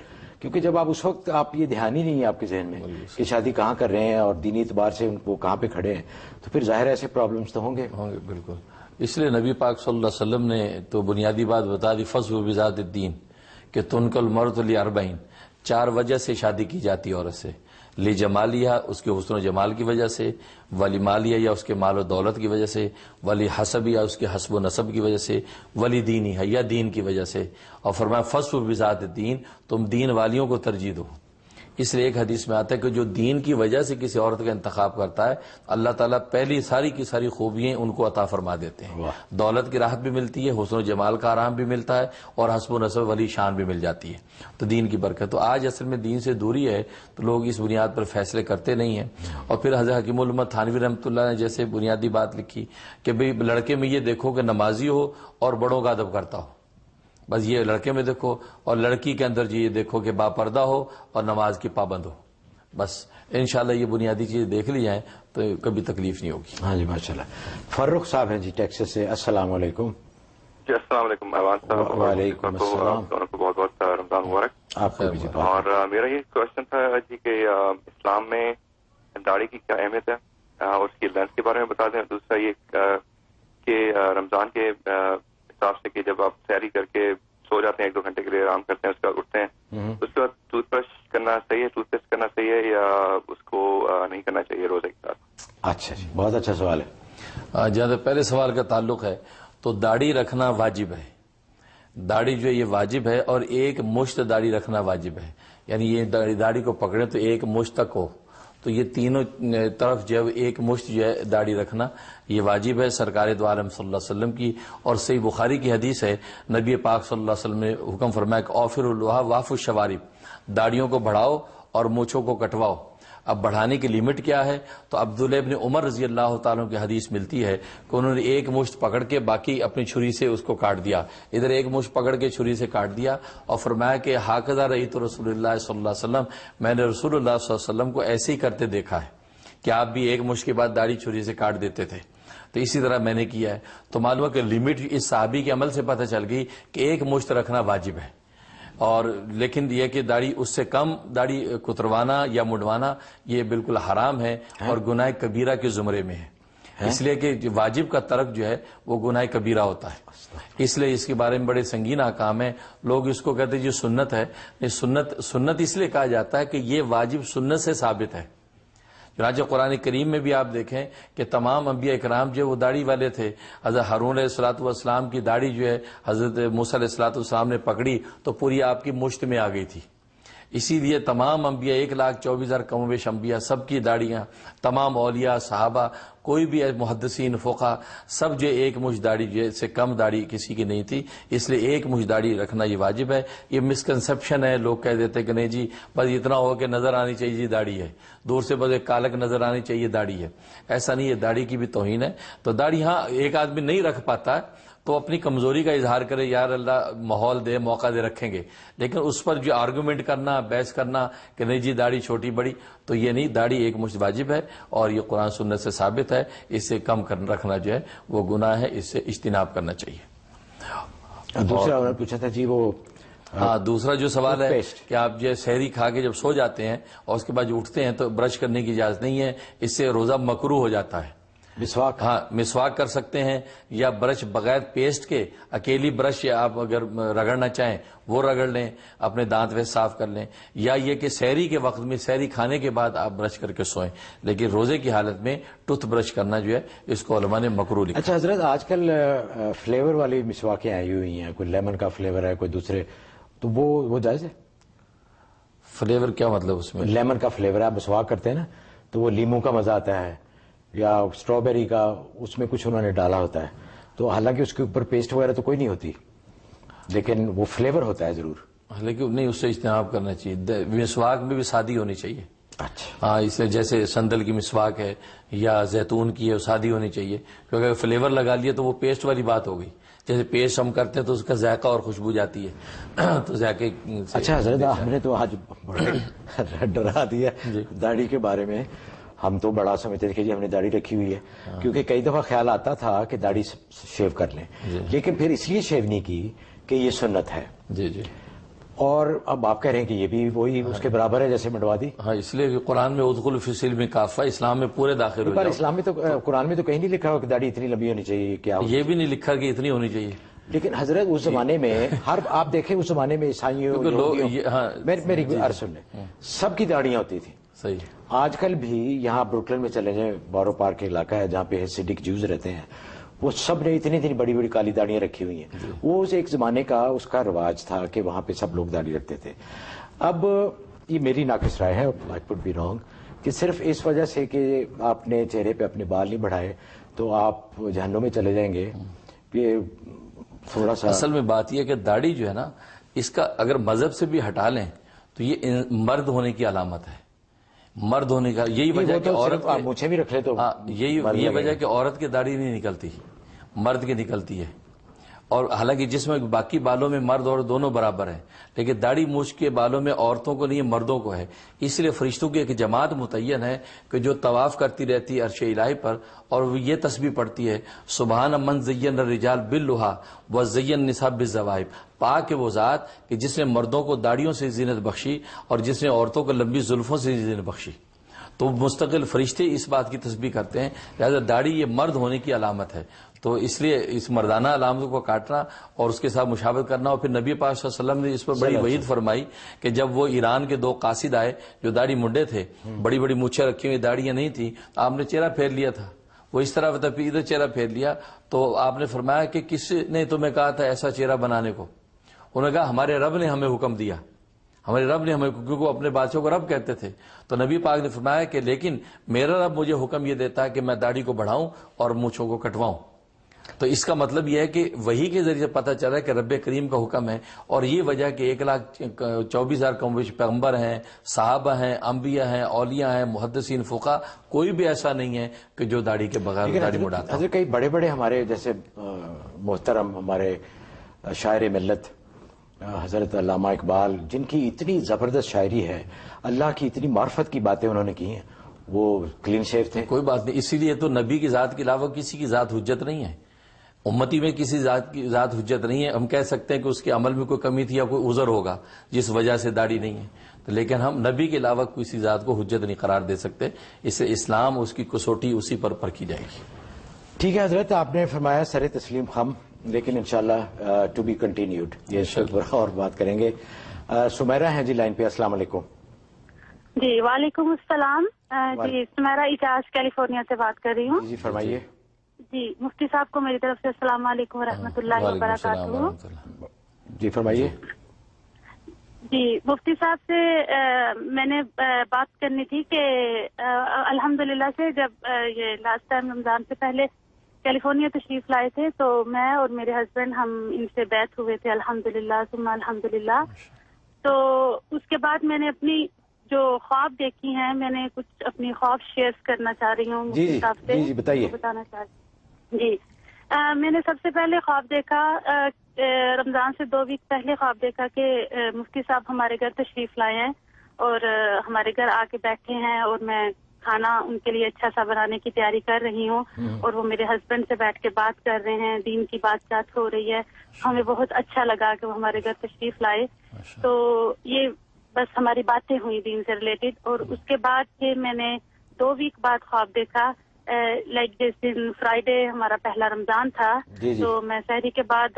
Speaker 1: کیونکہ جب آپ اس وقت آپ یہ دھیان ہی نہیں ہے آپ کے ذہن میں کہ شادی کہاں کر رہے ہیں اور دینی اعتبار سے ان کو کہاں پہ کھڑے ہیں، تو پھر ظاہر ایسے پرابلمس تو ہوں گے.
Speaker 2: بالکل. اس لیے نبی پاک صلی اللہ علیہ وسلم نے تو بنیادی بات بتا دی، فَاصْبِرْ بِذَاتِ الدِّین، کہ تُنْکَحُ الْمَرْأَةُ لِأَرْبَعٍ، 4 وجہ سے شادی کی جاتی عورت سے. لِجَمَالِهَا، اس کے حسن و جمال کی وجہ سے، وَلِمَالِهَا، یا اس کے مال و دولت کی وجہ سے، وَلِحَسَبِهَا، اس کے حسب و نسب کی وجہ سے، وَلِدِینِهَا، یا دین کی وجہ سے. اور فرمایا فَاصْبِرْ بِذَاتِ الدِّین، تم دین والیوں کو ترجیح دو. اس لیے ایک حدیث میں آتا ہے کہ جو دین کی وجہ سے کسی عورت کا انتخاب کرتا ہے اللہ تعالیٰ پہلی ساری کی ساری خوبیاں ان کو عطا فرما دیتے ہیں. دولت کی راحت بھی ملتی ہے، حسن و جمال کا آرام بھی ملتا ہے، اور حسب و نسب ولی شان بھی مل جاتی ہے. تو دین کی برکت. تو آج اصل میں دین سے دوری ہے تو لوگ اس بنیاد پر فیصلے کرتے نہیں ہیں. اور پھر حضرت حکیم الامت تھانوی رحمۃ اللہ نے جیسے بنیادی بات لکھی کہ بھئی لڑکے میں یہ دیکھو کہ نمازی ہو اور بڑوں کا ادب کرتا ہو، بس یہ لڑکے میں دیکھو، اور لڑکی کے اندر یہ دیکھو کہ باپردہ ہو اور نماز کی پابند ہو. بس انشاءاللہ یہ بنیادی چیز دیکھ لی جائیں تو کبھی تکلیف نہیں ہوگی.
Speaker 1: ہاں جی ماشاءاللہ. فاروق صاحب ہیں جی ٹیکساس سے. السلام علیکم.
Speaker 7: جی السلام علیکم ایوان صاحب.
Speaker 1: وعلیکم السلام.
Speaker 7: دونوں کو بہت بہت رمضان مبارک.
Speaker 1: آپ کو بھی.
Speaker 7: اور میرا یہ کوشچن تھا جی کہ اسلام میں داڑھی کی کیا اہمیت ہے اور اس کی لینتھ کے بارے میں بتا دیں. دوسرا یہ کہ رمضان کے حساب سے کہ جب آپ سحری کر کے سو جاتے ہیں 1-2 گھنٹے کے لیے آرام کرتے ہیں، اس کے بعد اٹھتے ہیں، اس کے بعد ٹوتھ برش کرنا صحیح ہے، ٹوتھ پیسٹ کرنا صحیح ہے یا اس کو نہیں کرنا چاہیے روزے کے ساتھ؟
Speaker 1: اچھا جی، بہت اچھا سوال ہے.
Speaker 2: جہاں تک پہلے سوال کا تعلق ہے تو داڑھی رکھنا واجب ہے. داڑھی جو ہے یہ واجب ہے، اور ایک مشت داڑھی رکھنا واجب ہے. یعنی یہ داڑھی کو پکڑے تو ایک مشت تک ہو، تو یہ تینوں طرف جو ہے ایک مشت جو ہے داڑھی رکھنا یہ واجب ہے سرکار دو عالم صلی اللہ علیہ وسلم کی. اور صحیح بخاری کی حدیث ہے، نبی پاک صلی اللہ علیہ وسلم نے حکم فرمایا کہ اوفر الوہا واف الشوارب، داڑھیوں کو بڑھاؤ اور مونچھوں کو کٹواؤ. اب بڑھانے کی لمٹ کیا ہے؟ تو عبداللہ ابن عمر رضی اللہ تعالیٰ کی حدیث ملتی ہے کہ انہوں نے ایک مشت پکڑ کے باقی اپنی چھری سے اس کو کاٹ دیا. ادھر ایک مشت پکڑ کے چھری سے کاٹ دیا اور فرمایا کہ ہاکذا رأیت رسول اللہ صلی اللہ علیہ وسلم، میں نے رسول اللہ صلی اللہ علیہ وسلم کو ایسے ہی کرتے دیکھا ہے کہ آپ بھی ایک مشت کے بعد داڑھی چھری سے کاٹ دیتے تھے، تو اسی طرح میں نے کیا ہے. تو معلوم ہے کہ لمٹ اس صحابی کے عمل سے پتہ چل گئی کہ ایک مشت رکھنا واجب ہے. اور لیکن یہ کہ داڑھی اس سے کم داڑھی کتروانا یا مڈوانا یہ بالکل حرام ہے اور گناہ کبیرہ کے زمرے میں ہے. اس لیے کہ واجب کا ترک جو ہے وہ گناہ کبیرہ ہوتا ہے. اس لیے اس کے بارے میں بڑے سنگین احکام ہیں. لوگ اس کو کہتے ہیں جو سنت ہے، سنت اس لیے کہا جاتا ہے کہ یہ واجب سنت سے ثابت ہے. چنانچہ قرآن کریم میں بھی آپ دیکھیں کہ تمام انبیاء اکرام جو وہ داڑھی والے تھے. حضرت ہارون علیہ الصلوۃ والسلام کی داڑھی جو ہے حضرت موسیٰ علیہ الصلوۃ والسلام نے پکڑی تو پوری آپ کی مشت میں آ گئی تھی. اسی لیے تمام انبیاء 1,24,000 کم و بیش انبیاء سب کی داڑیاں، تمام اولیاء صحابہ کوئی بھی محدثین فقہا سب جو ایک مشت داڑھی جو سے کم داڑھی کسی کی نہیں تھی. اس لیے ایک مشت داڑھی رکھنا یہ واجب ہے. یہ مسکنسپشن ہے، لوگ کہہ دیتے کہ نہیں جی بس اتنا ہو کہ نظر آنی چاہیے جی داڑھی ہے، دور سے بس ایک کالک نظر آنی چاہیے داڑھی ہے. ایسا نہیں ہے، داڑھی کی بھی توہین ہے. تو داڑھی ہاں ایک آدمی نہیں رکھ پاتا ہے تو اپنی کمزوری کا اظہار کرے، یار اللہ ماحول دے موقع دے رکھیں گے، لیکن اس پر جو آرگومنٹ کرنا بحث کرنا کہ نہیں جی داڑھی چھوٹی بڑی، تو یہ نہیں. داڑھی ایک مشت واجب ہے اور یہ قرآن سنت سے ثابت ہے. اس سے کم رکھنا جو ہے وہ گناہ ہے، اس سے اجتناب کرنا چاہیے.
Speaker 1: دوسرا انہوں نے پوچھا تھا جی وہ
Speaker 2: ہاں دوسرا جو سوال ہے کہ آپ جو سحری کھا کے جب سو جاتے ہیں اور اس کے بعد جو اٹھتے ہیں تو برش کرنے کی اجازت نہیں ہے، اس سے روزہ مکروہ ہو جاتا ہے.
Speaker 1: مسواک؟
Speaker 2: ہاں مسواک کر سکتے ہیں، یا برش بغیر پیسٹ کے اکیلی برش یا آپ اگر رگڑنا چاہیں وہ رگڑ لیں، اپنے دانت ویسے صاف کر لیں، یا یہ کہ سحری کے وقت میں سحری کھانے کے بعد آپ برش کر کے سوئیں، لیکن روزے کی حالت میں ٹوتھ برش کرنا جو ہے اس کو علماء نے مکروہ لکھا۔
Speaker 1: اچھا حضرت، آج کل فلیور والی مسواکیں آئی ہوئی ہیں، کوئی لیمن کا فلیور ہے، کوئی دوسرے، تو وہ جائز ہے؟
Speaker 2: فلیور کیا مطلب اس میں؟
Speaker 1: لیمن کا فلیور ہے، آپ مسواک کرتے ہیں نا تو وہ لیمو کا مزہ آتا ہے، یا اسٹرابیری کا، اس میں کچھ انہوں نے ڈالا ہوتا ہے، تو حالانکہ اس کے اوپر پیسٹ وغیرہ تو کوئی نہیں ہوتی، لیکن وہ فلیور ہوتا ہے ضرور۔
Speaker 2: لیکن نہیں، اس سے اجتناب کرنا چاہیے، مسواک میں بھی سادی ہونی چاہیے۔
Speaker 1: اچھا
Speaker 2: ہاں، اس سے جیسے سندل کی مسواک ہے یا زیتون کی ہے، وہ سادی ہونی چاہیے، کیونکہ اگر فلیور لگا لیے تو وہ پیسٹ والی بات ہو گئی، جیسے پیسٹ ہم کرتے ہیں تو اس کا ذائقہ اور خوشبو جاتی ہے، تو ذائقے سے۔
Speaker 1: اچھا حضرت، ہم نے تو آج بڑا ڈرا دیا داڑھی کے بارے میں، ہم تو بڑا سمجھتے تھے کہ جی ہم نے داڑھی رکھی ہوئی ہے، کیونکہ کئی دفعہ خیال آتا تھا کہ داڑھی شیو کر لیں، لیکن پھر اس لیے شیو نہیں کی کہ یہ سنت ہے،
Speaker 2: جی جی،
Speaker 1: اور اب آپ کہہ رہے ہیں کہ یہ بھی وہی اس کے برابر ہے جیسے منڈوا دی؟
Speaker 2: ہاں، اس لیے کہ قرآن میں ادخلوا فی السلم کافہ، اسلام میں پورے داخل ہو
Speaker 1: پر
Speaker 2: جاؤ۔
Speaker 1: اسلام میں تو، قرآن میں تو کہیں نہیں لکھا ہو کہ داڑھی اتنی لمبی ہونی چاہیے، کیا
Speaker 2: یہ بھی نہیں لکھا کہ اتنی ہونی چاہیے،
Speaker 1: لیکن حضرت اس زمانے میں آپ دیکھیں اس زمانے میں عیسائیوں، میری عرض سن لیں، سب کی داڑیاں ہوتی تھیں۔
Speaker 2: صحیح۔
Speaker 1: آج کل بھی یہاں بروکلن میں چلے جائیں، بورو پارک کے علاقہ ہے جہاں پہ ہیسیڈک جوز رہتے ہیں، وہ سب نے اتنی اتنی بڑی بڑی کالی داڑیاں رکھی ہوئی ہیں، وہ ایک زمانے کا اس کا رواج تھا کہ وہاں پہ سب لوگ داڑھی رکھتے تھے۔ اب یہ میری ناقص رائے ہے، آئی کوڈ بی رانگ، کہ صرف اس وجہ سے کہ آپ نے چہرے پہ اپنے بال نہیں بڑھائے تو آپ جہنم میں چلے جائیں گے، یہ تھوڑا سا۔
Speaker 2: اصل میں بات یہ کہ داڑھی جو ہے نا، اس کا اگر مذہب سے بھی ہٹا لیں تو یہ مرد ہونے کی علامت ہے، مرد ہونے کا یہی وجہ کہ عورت
Speaker 1: مجھے بھی رکھ لے تو
Speaker 2: یہ وجہ کہ عورت کی داڑھی نہیں نکلتی، مرد کی نکلتی ہے، اور حالانکہ جس میں باقی بالوں میں مرد اور دونوں برابر ہیں، لیکن داڑھی مونچھ کے بالوں میں عورتوں کو نہیں، مردوں کو ہے۔ اس لیے فرشتوں کی ایک جماعت متعین ہے کہ جو طواف کرتی رہتی ہے عرش الہی پر، اور وہ یہ تسبیح پڑھتی ہے، سبحان من زین الرجال باللحیٰ وزین النساء بالزوائب، پاک ہے وہ ذات کہ جس نے مردوں کو داڑھیوں سے زینت بخشی اور جس نے عورتوں کو لمبی زلفوں سے زینت بخشی۔ تو مستقل فرشتے اس بات کی تسبیح کرتے ہیں، لہذا داڑھی یہ مرد ہونے کی علامت ہے، تو اس لیے اس مردانہ علامتوں کو کاٹنا اور اس کے ساتھ مشابہت کرنا، اور پھر نبی پاک صلی اللہ علیہ وسلم نے اس پر بڑی وعید فرمائی کہ جب وہ ایران کے دو قاصد آئے جو داڑھی منڈے تھے، بڑی بڑی مونچھیں رکھی ہوئی، داڑھیاں نہیں تھیں، آپ نے چہرہ پھیر لیا تھا، وہ اس طرح ادھر چہرہ پھیر لیا، تو آپ نے فرمایا کہ کس نے تمہیں کہا تھا ایسا چہرہ بنانے کو؟ انہوں نے کہا ہمارے رب نے ہمیں حکم دیا، ہمارے رب نے ہمیں، کیونکہ وہ اپنے بادشاہ کو رب کہتے تھے، تو نبی پاک نے فرمایا کہ لیکن میرا رب مجھے حکم یہ دیتا ہے کہ میں داڑھی کو بڑھاؤں اور مونچھوں کو کٹواؤں۔ تو اس کا مطلب یہ ہے کہ وحی کے ذریعے پتہ چلا ہے کہ رب کریم کا حکم ہے، اور یہ وجہ کہ 1,24,000 کم بیش پیغمبر ہیں، صحابہ ہیں، انبیاء ہیں، اولیاء ہیں، محدثین، فقہا، کوئی بھی ایسا نہیں ہے کہ جو داڑھی کے بغیر داڑھی مڑاتا ہے۔
Speaker 1: حضرت کئی بڑے بڑے ہمارے جیسے محترم ہمارے شاعر ملت حضرت علامہ اقبال، جن کی اتنی زبردست شاعری ہے، اللہ کی اتنی معرفت کی باتیں انہوں نے کی ہیں، وہ کلین شیو تھے۔
Speaker 2: کوئی بات نہیں، اسی لیے تو نبی کی ذات کے علاوہ کسی کی ذات حجت نہیں ہے، امتی میں کسی ذات کی ذات حجت نہیں ہے۔ ہم کہہ سکتے ہیں کہ اس کے عمل میں کوئی کمی تھی یا کوئی عذر ہوگا جس وجہ سے داڑھی نہیں ہے، تو لیکن ہم نبی کے علاوہ کسی ذات کو حجت نہیں قرار دے سکتے، اس سے اسلام اس کی کسوٹی اسی پر پرکھی جائے گی۔
Speaker 1: ٹھیک ہے حضرت، آپ نے فرمایا سر تسلیم خم، لیکن انشاءاللہ ٹو بی کنٹینیوڈ، یہ اور بات کریں گے۔ سمیرہ ہیں جی لائن پہ، السلام علیکم۔
Speaker 8: جی وعلیکم السلام، جی سمیرہ اجاز کیلیفورنیا سے بات کر رہی ہوں۔
Speaker 1: جی فرمائیے۔
Speaker 8: جی مفتی صاحب کو میری طرف سے السلام علیکم ورحمۃ اللہ وبرکاتہ۔
Speaker 1: جی فرمائیے۔
Speaker 8: جی مفتی صاحب سے میں نے بات کرنی تھی کہ الحمدللہ سے جب یہ لاسٹ ٹائم رمضان سے پہلے کیلیفورنیا تشریف لائے تھے تو میں اور میرے ہسبینڈ ہم ان سے بیعت ہوئے تھے الحمدللہ ثم الحمدللہ۔ تو اس کے بعد میں نے اپنی جو خواب دیکھی ہیں، میں نے کچھ اپنی خواب شیئر کرنا چاہ رہی ہوں مفتی صاحب سے۔
Speaker 1: جی بتائیے۔
Speaker 8: بتانا چاہ رہی ہوں جی۔ میں نے سب سے پہلے خواب دیکھا، رمضان سے 2 ویک پہلے خواب دیکھا کہ مفتی صاحب ہمارے گھر تشریف لائے ہیں اور ہمارے گھر آ کے بیٹھے ہیں، اور میں کھانا ان کے لیے اچھا سا بنانے کی تیاری کر رہی ہوں، اور وہ میرے ہسبینڈ سے بیٹھ کے بات کر رہے ہیں، دین کی بات ہو رہی ہے۔ ہمیں بہت اچھا لگا کہ وہ ہمارے گھر تشریف لائے، تو یہ بس ہماری باتیں ہوئی دین سے ریلیٹڈ۔ اور اس کے بعد پھر میں نے 2 ویک بعد خواب دیکھا لائک جس دن فرائیڈے ہمارا پہلا رمضان تھا تو میں سحری کے بعد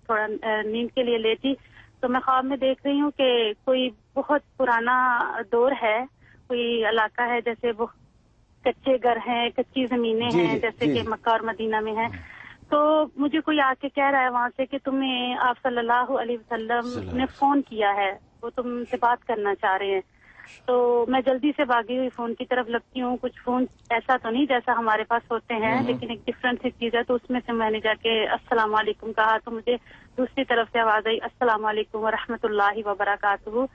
Speaker 8: تھوڑا نیند کے لیے لیٹی تو میں خواب میں دیکھ رہی ہوں کہ کوئی بہت پرانا دور ہے، کوئی علاقہ ہے جیسے وہ کچے گھر ہیں، کچی زمینیں ہیں جیسے کہ مکہ اور مدینہ میں ہیں. تو مجھے کوئی آ کے کہہ رہا ہے وہاں سے کہ تمہیں آپ صلی اللہ علیہ وسلم نے فون کیا ہے، وہ تم سے بات کرنا چاہ رہے ہیں. تو میں جلدی سے بھاگی ہوئی فون کی طرف لگتی ہوں. کچھ فون ایسا تو نہیں جیسا ہمارے پاس ہوتے ہیں لیکن ایک ڈفرنٹ سی چیز ہے. تو اس میں سے میں نے جا کے السلام علیکم کہا تو مجھے دوسری طرف سے آواز آئی السلام علیکم ورحمۃ اللہ وبرکاتہ.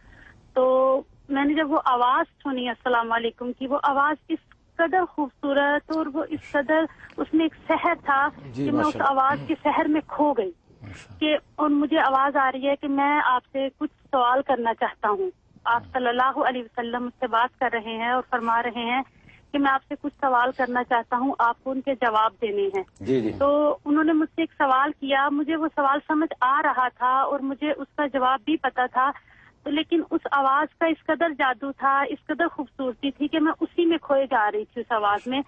Speaker 8: تو میں نے جب وہ آواز سنی السلام علیکم کی، وہ آواز اس قدر خوبصورت اور وہ اس قدر اس میں ایک سحر تھا کہ میں اس آواز کے سحر میں کھو گئی کہ اور مجھے آواز آ رہی ہے کہ میں آپ سے کچھ سوال کرنا چاہتا ہوں. آپ صلی اللہ علیہ وسلم مجھ سے بات کر رہے ہیں اور فرما رہے ہیں کہ میں آپ سے کچھ سوال کرنا چاہتا ہوں، آپ کو ان کے جواب دینے ہیں. تو انہوں نے مجھ سے ایک سوال کیا، مجھے وہ سوال سمجھ آ رہا تھا اور مجھے اس کا جواب بھی پتا تھا. تو لیکن اس آواز کا اس قدر جادو تھا، اس قدر خوبصورتی تھی کہ میں اسی میں کھوئے جا رہی تھی اس آواز میں.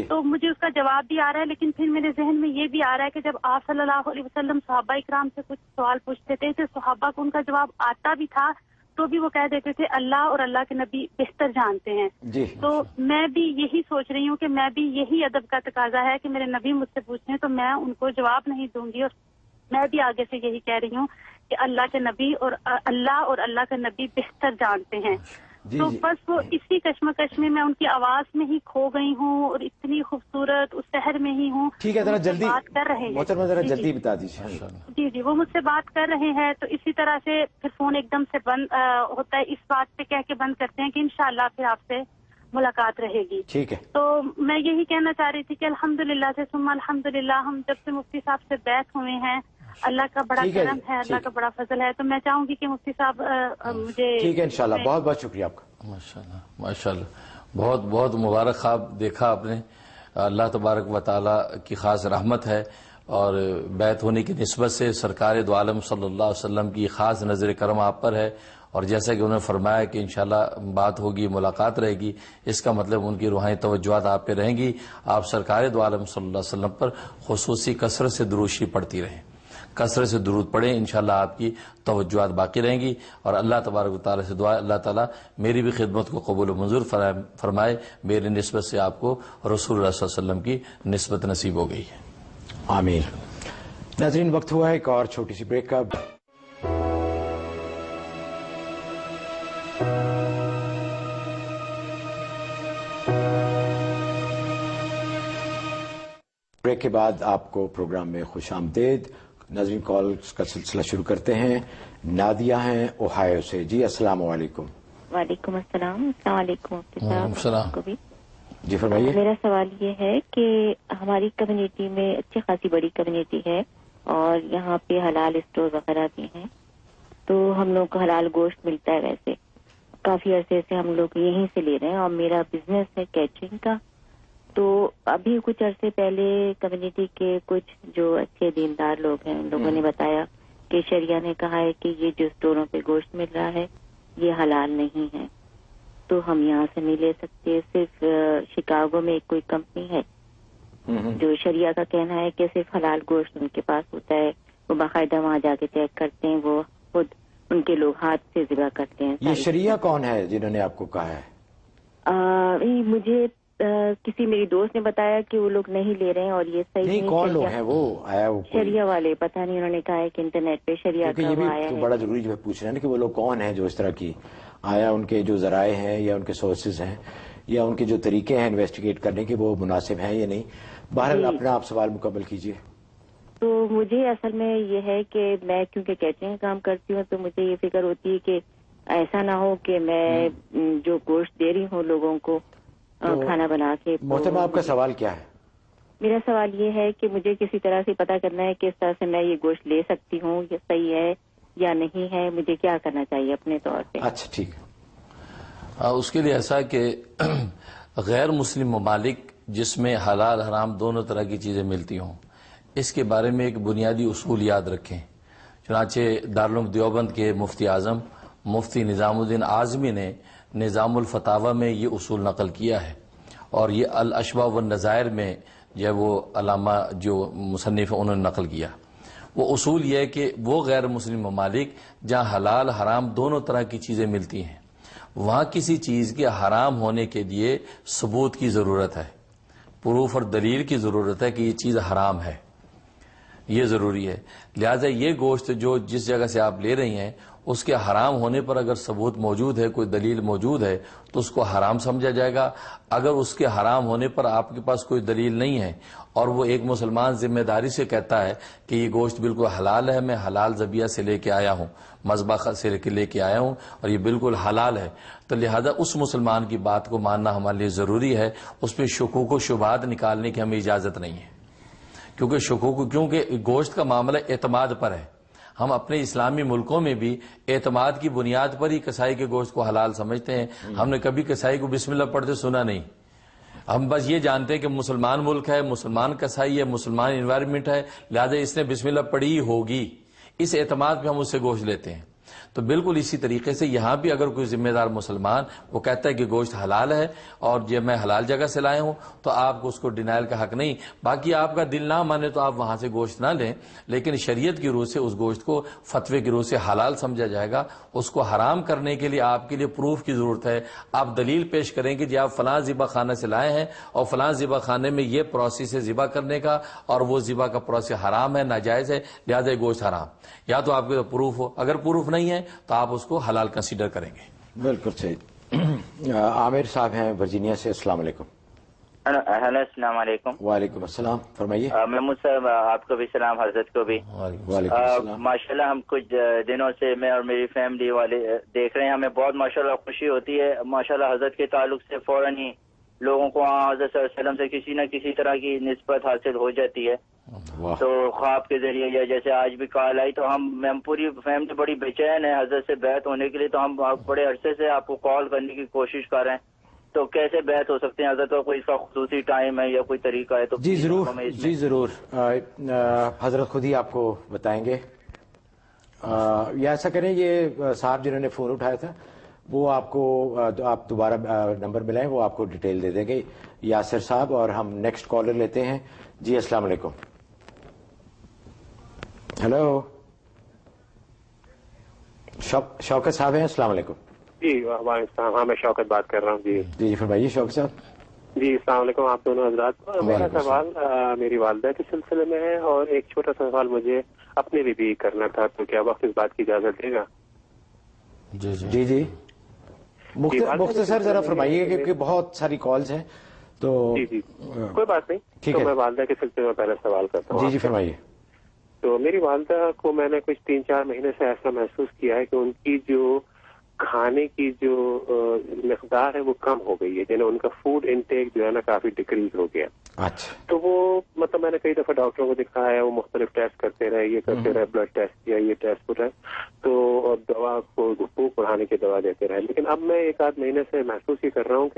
Speaker 8: تو مجھے اس کا جواب بھی آ رہا ہے لیکن پھر میرے ذہن میں یہ بھی آ رہا ہے کہ جب آپ صلی اللہ علیہ وسلم صحابہ اکرام سے کچھ سوال پوچھتے تھے تو صحابہ کو ان کا جواب آتا بھی تھا تو بھی وہ کہہ دیتے تھے اللہ اور اللہ کے نبی بہتر جانتے ہیں. تو میں بھی یہی سوچ رہی ہوں کہ میں بھی یہی ادب کا تقاضا ہے کہ میرے نبی مجھ سے پوچھیں تو میں ان کو جواب نہیں دوں گی، اور میں بھی آگے سے یہی کہہ رہی ہوں کہ اللہ کے نبی اور اللہ کا نبی بہتر جانتے ہیں. تو بس وہ اسی کشمکش میں ان کی آواز میں ہی کھو گئی ہوں اور اتنی خوبصورت اس شہر میں ہی ہوں.
Speaker 1: ٹھیک ہے، ذرا جلدی
Speaker 8: بات کر رہے ہیں.
Speaker 1: ذرا جلدی بتا دیجیے.
Speaker 8: جی وہ مجھ سے بات کر رہے ہیں تو اسی طرح سے پھر فون ایک دم سے بند ہوتا ہے، اس بات پہ کہہ کے بند کرتے ہیں کہ انشاءاللہ پھر آپ سے ملاقات رہے گی.
Speaker 1: ٹھیک ہے.
Speaker 8: تو میں یہی کہنا چاہ رہی تھی کہ الحمدللہ سے ثم الحمدللہ ہم جب سے مفتی صاحب سے بیعت ہوئے ہیں اللہ کا بڑا کرم ہے، اللہ کا بڑا فضل ہے. تو میں چاہوں گی کہ مفتی صاحب مجھے
Speaker 1: ٹھیک ہے انشاءاللہ. بہت بہت شکریہ آپ کا.
Speaker 2: ماشاءاللہ ماشاءاللہ، بہت بہت مبارک خواب دیکھا آپ نے. اللہ تبارک و تعالی کی خاص رحمت ہے اور بیعت ہونے کی نسبت سے سرکار دو عالم صلی اللہ علیہ وسلم کی خاص نظر کرم آپ پر ہے. اور جیسا کہ انہوں نے فرمایا کہ انشاءاللہ بات ہوگی، ملاقات رہے گی، اس کا مطلب ان کی روحانی توجہات آپ پہ رہیں گی. آپ سرکار دو عالم صلی اللہ علیہ وسلم پر خصوصی کثرت سے درود پڑھتی رہیں، کثرت سے درود پڑھیں، انشاءاللہ آپ کی توجہات باقی رہیں گی. اور اللہ تبارک و تعالی سے دعا اللہ تعالیٰ میری بھی خدمت کو قبول و منظور فرمائے. میری نسبت سے آپ کو رسول اللہ صلی اللہ علیہ وسلم کی نسبت نصیب ہو گئی ہے.
Speaker 1: آمین. ناظرین وقت ہوا ہے ایک اور چھوٹی سی بریک کا. بریک کے بعد آپ کو پروگرام میں خوش آمدید. ناظرین کال کا سلسلہ شروع کرتے ہیں. نادیہ ہیں اوہایو سے. جی السلام علیکم.
Speaker 9: وعلیکم السلام. السلام علیکم.
Speaker 1: جی فرمائیے.
Speaker 9: میرا سوال یہ ہے کہ ہماری کمیونٹی میں اچھی خاصی بڑی کمیونٹی ہے اور یہاں پہ حلال اسٹور وغیرہ بھی ہیں، تو ہم لوگ کو حلال گوشت ملتا ہے. ویسے کافی عرصے سے ہم لوگ یہیں سے لے رہے ہیں اور میرا بزنس ہے کیٹرنگ کا. تو ابھی کچھ عرصے پہلے کمیونٹی کے کچھ جو اچھے دیندار لوگ ہیں ان لوگوں نے بتایا کہ شریعہ نے کہا ہے کہ یہ جو اسٹوروں پہ گوشت مل رہا ہے یہ حلال نہیں ہے، تو ہم یہاں سے نہیں لے سکتے. صرف شکاگو میں ایک کوئی کمپنی ہے جو شریعہ کا کہنا ہے کہ صرف حلال گوشت ان کے پاس ہوتا ہے، وہ باقاعدہ وہاں جا کے چیک کرتے ہیں، وہ خود ان کے لوگ ہاتھ سے ذبح کرتے ہیں.
Speaker 1: یہ شریعہ کون ہے جنہوں نے آپ کو کہا ہے؟
Speaker 9: مجھے کسی میری دوست نے بتایا کہ وہ لوگ نہیں لے رہے ہیں اور یہ صحیح نہیں.
Speaker 1: کون لوگ ہیں وہ؟ آیا وہ
Speaker 9: شریعہ والے، پتہ نہیں، انہوں نے کہا ہے کہ انٹرنیٹ پہ شریعہ کا وہ آیا ہے.
Speaker 1: بڑا ضروری جو ہے پوچھ رہے ہیں کہ وہ لوگ کون ہیں جو اس طرح کی، آیا ان کے جو ذرائع ہیں یا ان کے سورسز ہیں یا ان کے جو طریقے ہیں انویسٹیگیٹ کرنے کے وہ مناسب ہیں یا نہیں. بہرحال اپنا آپ سوال مکمل کیجیے.
Speaker 9: تو مجھے اصل میں یہ ہے کہ میں کیونکہ کیٹرنگ کا کام کرتی ہوں تو مجھے یہ فکر ہوتی ہے کہ ایسا نہ ہو کہ میں جو گوشت دے رہی ہوں لوگوں کو کھانا بنا کے.
Speaker 1: محترمہ آپ کا سوال کیا ہے؟
Speaker 9: میرا سوال یہ ہے کہ مجھے کسی طرح سے پتہ کرنا ہے کہ اس طرح سے میں یہ گوشت لے سکتی ہوں، یہ صحیح ہے یا نہیں ہے، مجھے کیا کرنا چاہیے اپنے طور پہ.
Speaker 1: اچھا ٹھیک ہے.
Speaker 2: اس کے لیے ایسا کہ غیر مسلم ممالک جس میں حلال حرام دونوں طرح کی چیزیں ملتی ہوں، اس کے بارے میں ایک بنیادی اصول یاد رکھیں. چنانچہ دارالعلوم دیوبند کے مفتی اعظم مفتی نظام الدین اعظمی نے نظام الفتاوی میں یہ اصول نقل کیا ہے اور یہ الاشباح والنظائر میں جو وہ علامہ جو مصنف انہوں نے نقل کیا، وہ اصول یہ ہے کہ وہ غیر مسلم ممالک جہاں حلال حرام دونوں طرح کی چیزیں ملتی ہیں، وہاں کسی چیز کے حرام ہونے کے لیے ثبوت کی ضرورت ہے، پروف اور دلیل کی ضرورت ہے کہ یہ چیز حرام ہے، یہ ضروری ہے۔ لہذا یہ گوشت جو جس جگہ سے آپ لے رہی ہیں اس کے حرام ہونے پر اگر ثبوت موجود ہے، کوئی دلیل موجود ہے تو اس کو حرام سمجھا جائے گا۔ اگر اس کے حرام ہونے پر آپ کے پاس کوئی دلیل نہیں ہے اور وہ ایک مسلمان ذمہ داری سے کہتا ہے کہ یہ گوشت بالکل حلال ہے، میں حلال ذبیحہ سے لے کے آیا ہوں، مذبح سے لے کے آیا ہوں اور یہ بالکل حلال ہے، تو لہذا اس مسلمان کی بات کو ماننا ہمارے لیے ضروری ہے، اس پہ شکوک و شبہات نکالنے کی ہمیں اجازت نہیں ہے، کیونکہ گوشت کا معاملہ اعتماد پر ہے۔ ہم اپنے اسلامی ملکوں میں بھی اعتماد کی بنیاد پر ہی کسائی کے گوشت کو حلال سمجھتے ہیں۔ ہم نے کبھی کسائی کو بسم اللہ پڑھتے سنا نہیں، ہم بس یہ جانتے ہیں کہ مسلمان ملک ہے، مسلمان کسائی ہے، مسلمان انوائرمنٹ ہے، لہذا اس نے بسم اللہ پڑھی ہی ہوگی، اس اعتماد پہ ہم اس سے گوشت لیتے ہیں۔ تو بالکل اسی طریقے سے یہاں بھی اگر کوئی ذمہ دار مسلمان وہ کہتا ہے کہ گوشت حلال ہے اور یہ میں حلال جگہ سے لایا ہوں، تو آپ کو اس کو ڈینائل کا حق نہیں۔ باقی آپ کا دل نہ مانے تو آپ وہاں سے گوشت نہ لیں، لیکن شریعت کی روح سے اس گوشت کو فتوے کی روح سے حلال سمجھا جائے گا۔ اس کو حرام کرنے کے لیے آپ کے لیے پروف کی ضرورت ہے، آپ دلیل پیش کریں کہ جی آپ فلاں ذبح خانہ سے لائے ہیں اور فلاں ذبح خانے میں یہ پروسیس ہے ذبح کرنے کا اور وہ ذبح کا پروسیس حرام ہے، ناجائز ہے، لہذا یہ گوشت حرام۔ یا تو آپ کے پروف ہو، اگر پروف نہیں ہے تو آپ اس کو حلال کنسیڈر کریں گے۔
Speaker 1: بالکل صحیح۔ عامر صاحب ہیں ورجینیا سے، السلام علیکم۔
Speaker 10: ہلو، السلام علیکم۔
Speaker 1: وعلیکم السلام، فرمائیے۔
Speaker 10: محمود صاحب آپ کو بھی سلام، حضرت کو بھی
Speaker 1: وعلیکم السلام۔
Speaker 10: ماشاءاللہ ہم کچھ دنوں سے میں اور میری فیملی والے دیکھ رہے ہیں، ہمیں بہت ماشاءاللہ خوشی ہوتی ہے۔ ماشاءاللہ حضرت کے تعلق سے فوراً ہی لوگوں کو حضرت صلی اللہ علیہ وسلم سے کسی نہ کسی طرح کی نسبت حاصل ہو جاتی ہے، تو خواب کے ذریعے یا جیسے آج بھی کال آئی تو ہم پوری فیملی بڑی بے چین ہے حضرت سے بیعت ہونے کے لیے، تو ہم بڑے عرصے سے آپ کو کال کرنے کی کوشش کر رہے ہیں، تو کیسے بیعت ہو سکتے ہیں حضرت، اور کوئی اس کا خصوصی ٹائم ہے یا کوئی طریقہ ہے تو
Speaker 1: جی ضرور، جی ضرور، حضرت خود ہی آپ کو بتائیں گے۔ یا ایسا کریں، یہ صاحب جنہوں نے فون اٹھایا تھا وہ آپ کو آپ دوبارہ نمبر ملائیں، وہ آپ کو ڈیٹیل دے دیں گے، یاسر صاحب، اور ہم نیکسٹ کالر لیتے ہیں۔ جی السلام علیکم۔ ہیلو، شوکت صاحب ہیں، السلام علیکم۔
Speaker 5: جی وعلیکم السلام، ہاں میں شوکت بات کر رہا ہوں۔ جی
Speaker 1: جی فرمائیے شوکت صاحب۔
Speaker 5: جی السلام علیکم آپ دونوں حضرات۔ میرا سوال میری والدہ کے سلسلے میں ہے اور ایک چھوٹا سا سوال مجھے اپنے لیے بھی کرنا تھا، تو کیا وقت اس بات کی اجازت دے گا؟
Speaker 2: جی جی
Speaker 1: جی جی مختصر ذرا فرمائیے کیونکہ بہت ساری کالز ہیں تو۔
Speaker 5: جی جی کوئی بات نہیں،
Speaker 1: ٹھیک
Speaker 5: تو
Speaker 1: ہے،
Speaker 5: میں والدہ کے سلسلے میں پہلا سوال کرتا ہوں۔
Speaker 1: جی جی فرمائیے۔
Speaker 5: تو میری والدہ کو میں نے کچھ 3-4 مہینے سے ایسا محسوس کیا ہے کہ ان کی جو کھانے کی جو مقدار ہے وہ کم ہو گئی ہے، یعنی ان کا فوڈ انٹیک جو ہے نا کافی ڈکریز ہو گیا۔
Speaker 1: اچھا،
Speaker 5: تو وہ مطلب میں نے کئی دفعہ ڈاکٹروں کو دکھایا ہے، وہ مختلف ٹیسٹ کرتے رہے، یہ کرتے رہے، بلڈ ٹیسٹ کیا، یہ ٹیسٹ پورا، تو دوا کو بھوک بڑھانے کی دوا دیتے رہے، لیکن اب میں 1-8 مہینے سے محسوس ہی کر رہا ہوں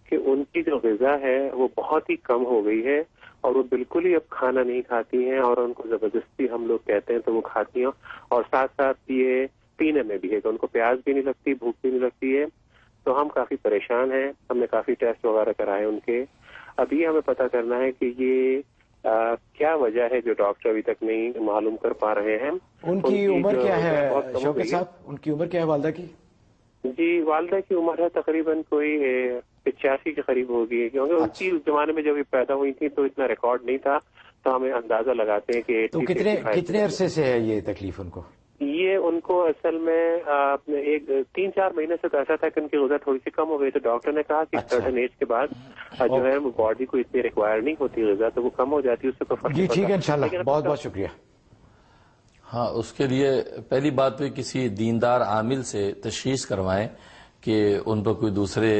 Speaker 5: کہ ان کی جو غذا ہے وہ بہت ہی کم ہو گئی ہے اور وہ بالکل ہی اب کھانا نہیں کھاتی ہیں، اور ان کو زبردستی ہم لوگ کہتے ہیں تو وہ کھاتی ہیں، اور ساتھ ساتھ یہ پینے میں بھی ہے کہ ان کو پیاس بھی نہیں لگتی، بھوک بھی نہیں لگتی ہے۔ تو ہم کافی پریشان ہیں، ہم نے کافی ٹیسٹ وغیرہ کرائے ان کے، اب یہ ہمیں پتہ کرنا ہے کہ یہ کیا وجہ ہے جو ڈاکٹر ابھی تک نہیں معلوم کر پا رہے ہیں۔
Speaker 1: ان کی عمر کیا ہے شوکت صاحب؟ ان کی عمر کیا ہے والدہ کی؟
Speaker 5: جی والدہ کی عمر ہے تقریباً کوئی 85 کے قریب ہوگی، کیونکہ ان کی زمانے میں جب یہ پیدا ہوئی تھی تو اتنا ریکارڈ نہیں تھا، تو ہمیں اندازہ لگاتے ہیں کہ
Speaker 1: تو کتنے عرصے سے ہے یہ تکلیف ان کو؟
Speaker 5: یہ ان کو اصل میں 3-4 مہینے سے تو ایسا تھا کہ ان کی غذا تھوڑی سی کم ہو گئی، تو ڈاکٹر نے کہا کہ سرٹن ایج کے بعد جو ہے باڈی کو اتنی ریکوائر نہیں ہوتی غذا، تو وہ کم ہو جاتی ہے، اس سے تو فرق۔
Speaker 1: جی ٹھیک ہے، انشاءاللہ، بہت بہت شکریہ۔
Speaker 2: ہاں، اس کے لیے پہلی بات تو کسی دیندار عامل سے تشخیص کروائیں کہ ان پر کوئی دوسرے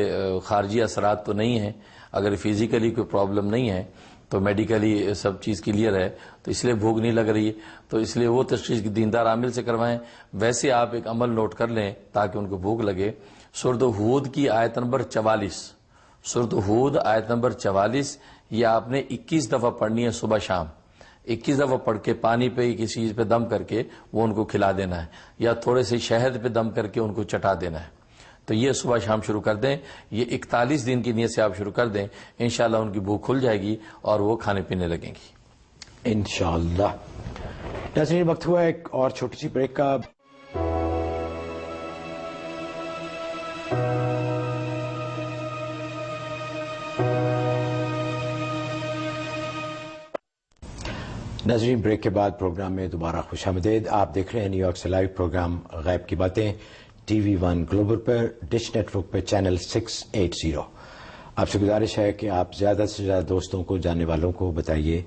Speaker 2: خارجی اثرات تو نہیں ہیں، اگر فزیکلی کوئی پرابلم نہیں ہے تو میڈیکلی سب چیز کلیئر ہے، تو اس لیے بھوک نہیں لگ رہی ہے، تو اس لیے وہ تشخیص دیندار عامل سے کروائیں۔ ویسے آپ ایک عمل نوٹ کر لیں تاکہ ان کو بھوک لگے۔ سورۃ ہود کی آیت نمبر 44، سورۃ ہود آیت نمبر 44، یہ آپ نے 21 دفعہ پڑھنی ہے صبح شام، 21 دفعہ پڑھ کے پانی پہ کسی چیز پہ دم کر کے وہ ان کو کھلا دینا ہے، یا تھوڑے سے شہد پہ دم کر کے ان کو چٹا دینا ہے۔ تو یہ صبح شام شروع کر دیں. یہ 41 دن کی نیت سے آپ شروع کر دیں, انشاءاللہ ان کی بھوک کھل جائے گی اور وہ کھانے پینے لگیں گی
Speaker 1: انشاءاللہ. ناظرین وقت ہوا ایک اور چھوٹی سی بریک کا. ناظرین بریک کے بعد پروگرام میں دوبارہ خوش آمدید. آپ دیکھ رہے ہیں نیو یارک سے لائیو پروگرام غیب کی باتیں ٹی وی 1 گلوبل پر, ڈش نیٹ ورک پہ چینل 680. آپ سے گزارش ہے کہ آپ زیادہ سے زیادہ دوستوں کو, جاننے والوں کو بتائیے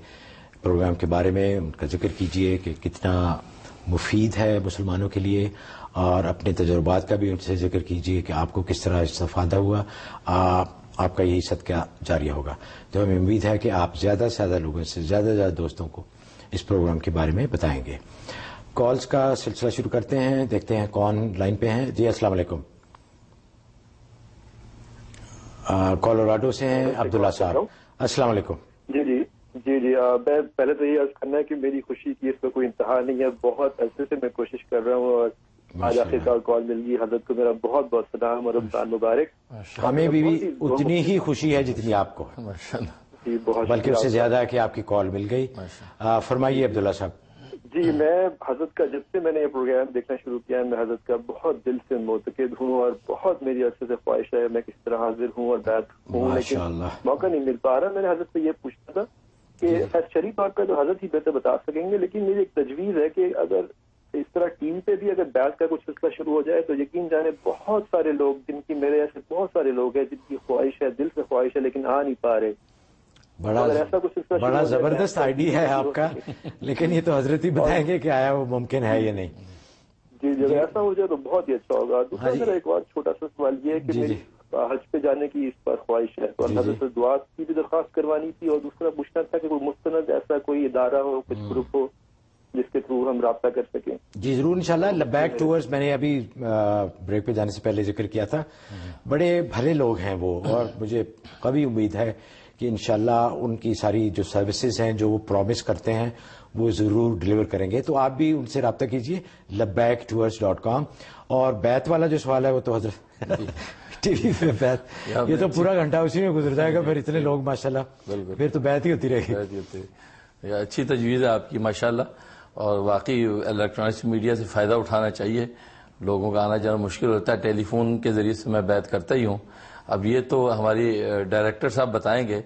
Speaker 1: پروگرام کے بارے میں, ان کا ذکر کیجیے کہ کتنا مفید ہے مسلمانوں کے لیے, اور اپنے تجربات کا بھی ان سے ذکر کیجیے کہ آپ کو کس طرح استفادہ ہوا. آپ کا یہی صدقہ جاریہ ہوگا. تو ہمیں امید ہے کہ آپ زیادہ سے زیادہ لوگوں سے, زیادہ سے زیادہ دوستوں کو اس پروگرام کے بارے میں بتائیں گے. کالز کا سلسلہ شروع کرتے ہیں, دیکھتے ہیں کون لائن پہ ہیں. جی السلام علیکم. کولوراڈو سے ہیں عبداللہ صاحب. السلام علیکم.
Speaker 11: جی جی جی جی میں پہلے تو یہ عرض کرنا ہے کہ میری خوشی کی اس میں کوئی انتہا نہیں ہے. بہت عرصے سے میں کوشش کر رہا ہوں اور آج آخر کار کال مل گئی. حضرت کو میرا بہت بہت سلام اور رمضان مبارک.
Speaker 1: ہمیں بھی اتنی ہی خوشی ہے جتنی آپ کو, بلکہ اس سے زیادہ ہے کہ آپ کی کال مل گئی. فرمائیے عبداللہ صاحب.
Speaker 11: جی میں حضرت کا جب سے میں نے یہ پروگرام دیکھنا شروع کیا ہے, میں حضرت کا بہت دل سے معتقد ہوں اور بہت میری عرصے سے خواہش ہے میں کس طرح حاضر ہوں اور بیٹھ ہوں, لیکن موقع نہیں مل پا رہا. میں نے حضرت سے یہ پوچھنا تھا کہ شرعی طور پر تو حضرت ہی بہتر بتا سکیں گے, لیکن میری ایک تجویز ہے کہ اگر اس طرح ٹی وی پہ بھی اگر بیٹھ کا کچھ سلسلہ شروع ہو جائے تو یقین جانے بہت سارے لوگ, جن کی میرے ایسے بہت سارے لوگ ہیں جن کی خواہش ہے, دل سے خواہش ہے, لیکن آ نہیں پا رہے.
Speaker 1: بڑا زبردست آئیڈیا ہے آپ کا, لیکن یہ تو حضرت ہی بتائیں گے کہ آیا وہ ممکن ہے یا نہیں.
Speaker 11: جی جی اگر ایسا ہو جائے تو بہت ہی اچھا ہوگا. دوسرا میرا ایک اور چھوٹا سا سوال یہ ہے کہ میری حج پہ جانے کی اس پر خواہش ہے, تو حضرت سے دعا کی بھی درخواست کروانی تھی, اور دوسرا پوچھنا تھا کہ کوئی مستند ایسا کوئی ادارہ ہو, کچھ گروپ ہو جس کے تھرو ہم رابطہ کر سکیں.
Speaker 1: جی ضرور انشاءاللہ. لبیک ٹورز میں نے ابھی بریک پہ جانے سے پہلے ذکر کیا تھا, بڑے بھلے لوگ ہیں وہ, اور مجھے قوی امید ہے کہ انشاءاللہ ان کی ساری جو سروسز ہیں جو وہ پرومس کرتے ہیں وہ ضرور ڈلیور کریں گے. تو آپ بھی ان سے رابطہ کیجیے labbacktours.com. اور بیت والا جو سوال ہے وہ تو حضرت ٹی وی پہ بیت, یہ تو پورا گھنٹہ اسی میں گزر جائے گا, پھر اتنے لوگ ماشاءاللہ پھر تو بیت ہی ہوتی رہے گی.
Speaker 2: اچھی تجویز ہے آپ کی ماشاءاللہ, اور واقعی الیکٹرانکس میڈیا سے فائدہ اٹھانا چاہیے. لوگوں کا آنا جانا مشکل ہوتا ہے, ٹیلی فون کے ذریعے سے میں بیت کرتا ہی ہوں. اب یہ تو ہماری ڈائریکٹر صاحب بتائیں گے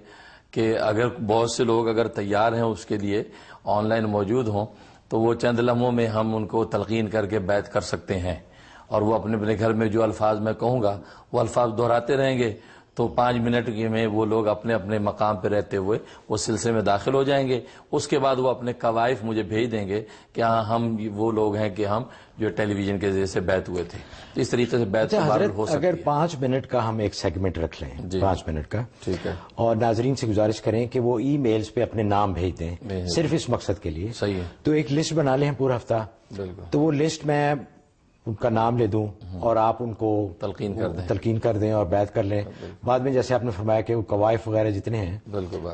Speaker 2: کہ اگر بہت سے لوگ اگر تیار ہیں اس کے لیے, آن لائن موجود ہوں, تو وہ چند لمحوں میں ہم ان کو تلقین کر کے بیت کر سکتے ہیں, اور وہ اپنے اپنے گھر میں جو الفاظ میں کہوں گا وہ الفاظ دہراتے رہیں گے, تو 5 منٹ میں وہ لوگ اپنے اپنے مقام پہ رہتے ہوئے وہ سلسلے میں داخل ہو جائیں گے. اس کے بعد وہ اپنے قوائف مجھے بھیج دیں گے کہ ہاں ہم وہ لوگ ہیں کہ ہم جو ٹیلی ویژن کے ذریعے سے بیت ہوئے تھے. تو اس طریقے سے بیت ہو سکتی ہے.
Speaker 1: اگر 5 منٹ کا ہم ایک سیگمنٹ رکھ لیں, 5 منٹ کا,
Speaker 2: ٹھیک ہے,
Speaker 1: اور ناظرین سے گزارش کریں کہ وہ ای میلز پہ اپنے نام بھیج دیں صرف اس مقصد کے لیے.
Speaker 2: صحیح ہے.
Speaker 1: تو ایک لسٹ بنا لیں پورا ہفتہ, تو وہ لسٹ میں ان کا نام لے دوں اور آپ ان کو تلقین کر دیں اور بیعت کر لیں. بعد میں جیسے آپ نے فرمایا کہ وہ قوائف وغیرہ جتنے ہیں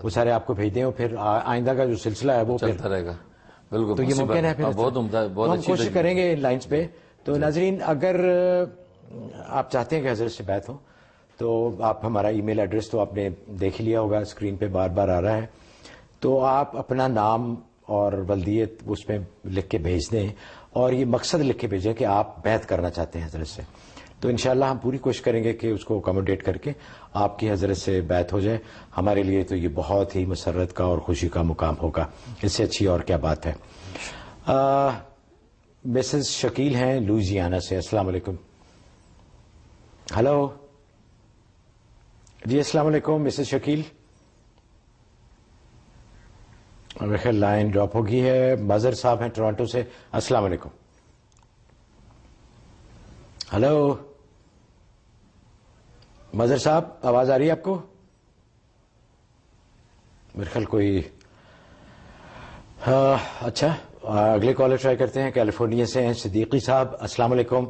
Speaker 1: وہ سارے آپ کو بھیج دیں, اور پھر آئندہ کا جو سلسلہ ہے وہ
Speaker 2: چلتا رہے گا. بالکل,
Speaker 1: تو یہ ممکن ہے. پھر
Speaker 2: بہت عمدہ, بہت
Speaker 1: ہم کوشش کریں گے ان لائنز پہ. تو ناظرین اگر آپ چاہتے ہیں کہ حضرت سے بیعت ہو تو آپ ہمارا ای میل ایڈریس تو آپ نے دیکھ لیا ہوگا, اسکرین پہ بار بار آ رہا ہے. تو آپ اپنا نام اور ولدیت اس میں لکھ کے بھیج دیں, اور یہ مقصد لکھ کے بھیجیں کہ آپ بیعت کرنا چاہتے ہیں حضرت سے. تو انشاءاللہ ہم پوری کوشش کریں گے کہ اس کو اکاموڈیٹ کر کے آپ کی حضرت سے بیعت ہو جائے. ہمارے لیے تو یہ بہت ہی مسرت کا اور خوشی کا مقام ہوگا, اس سے اچھی اور کیا بات ہے. مسز شکیل ہیں لوئزیانا سے. السلام علیکم. ہلو جی السلام علیکم مسز شکیل. میرے خیال لائن ڈراپ ہو گئی ہے. مظہر صاحب ہیں ٹورانٹو سے. السلام علیکم. ہلو مظہر صاحب آواز آ رہی ہے آپ کو؟ میرے خیال کوئی اچھا اگلے کالر ٹرائی کرتے ہیں. کیلیفورنیا سے ہیں صدیقی صاحب. السلام علیکم.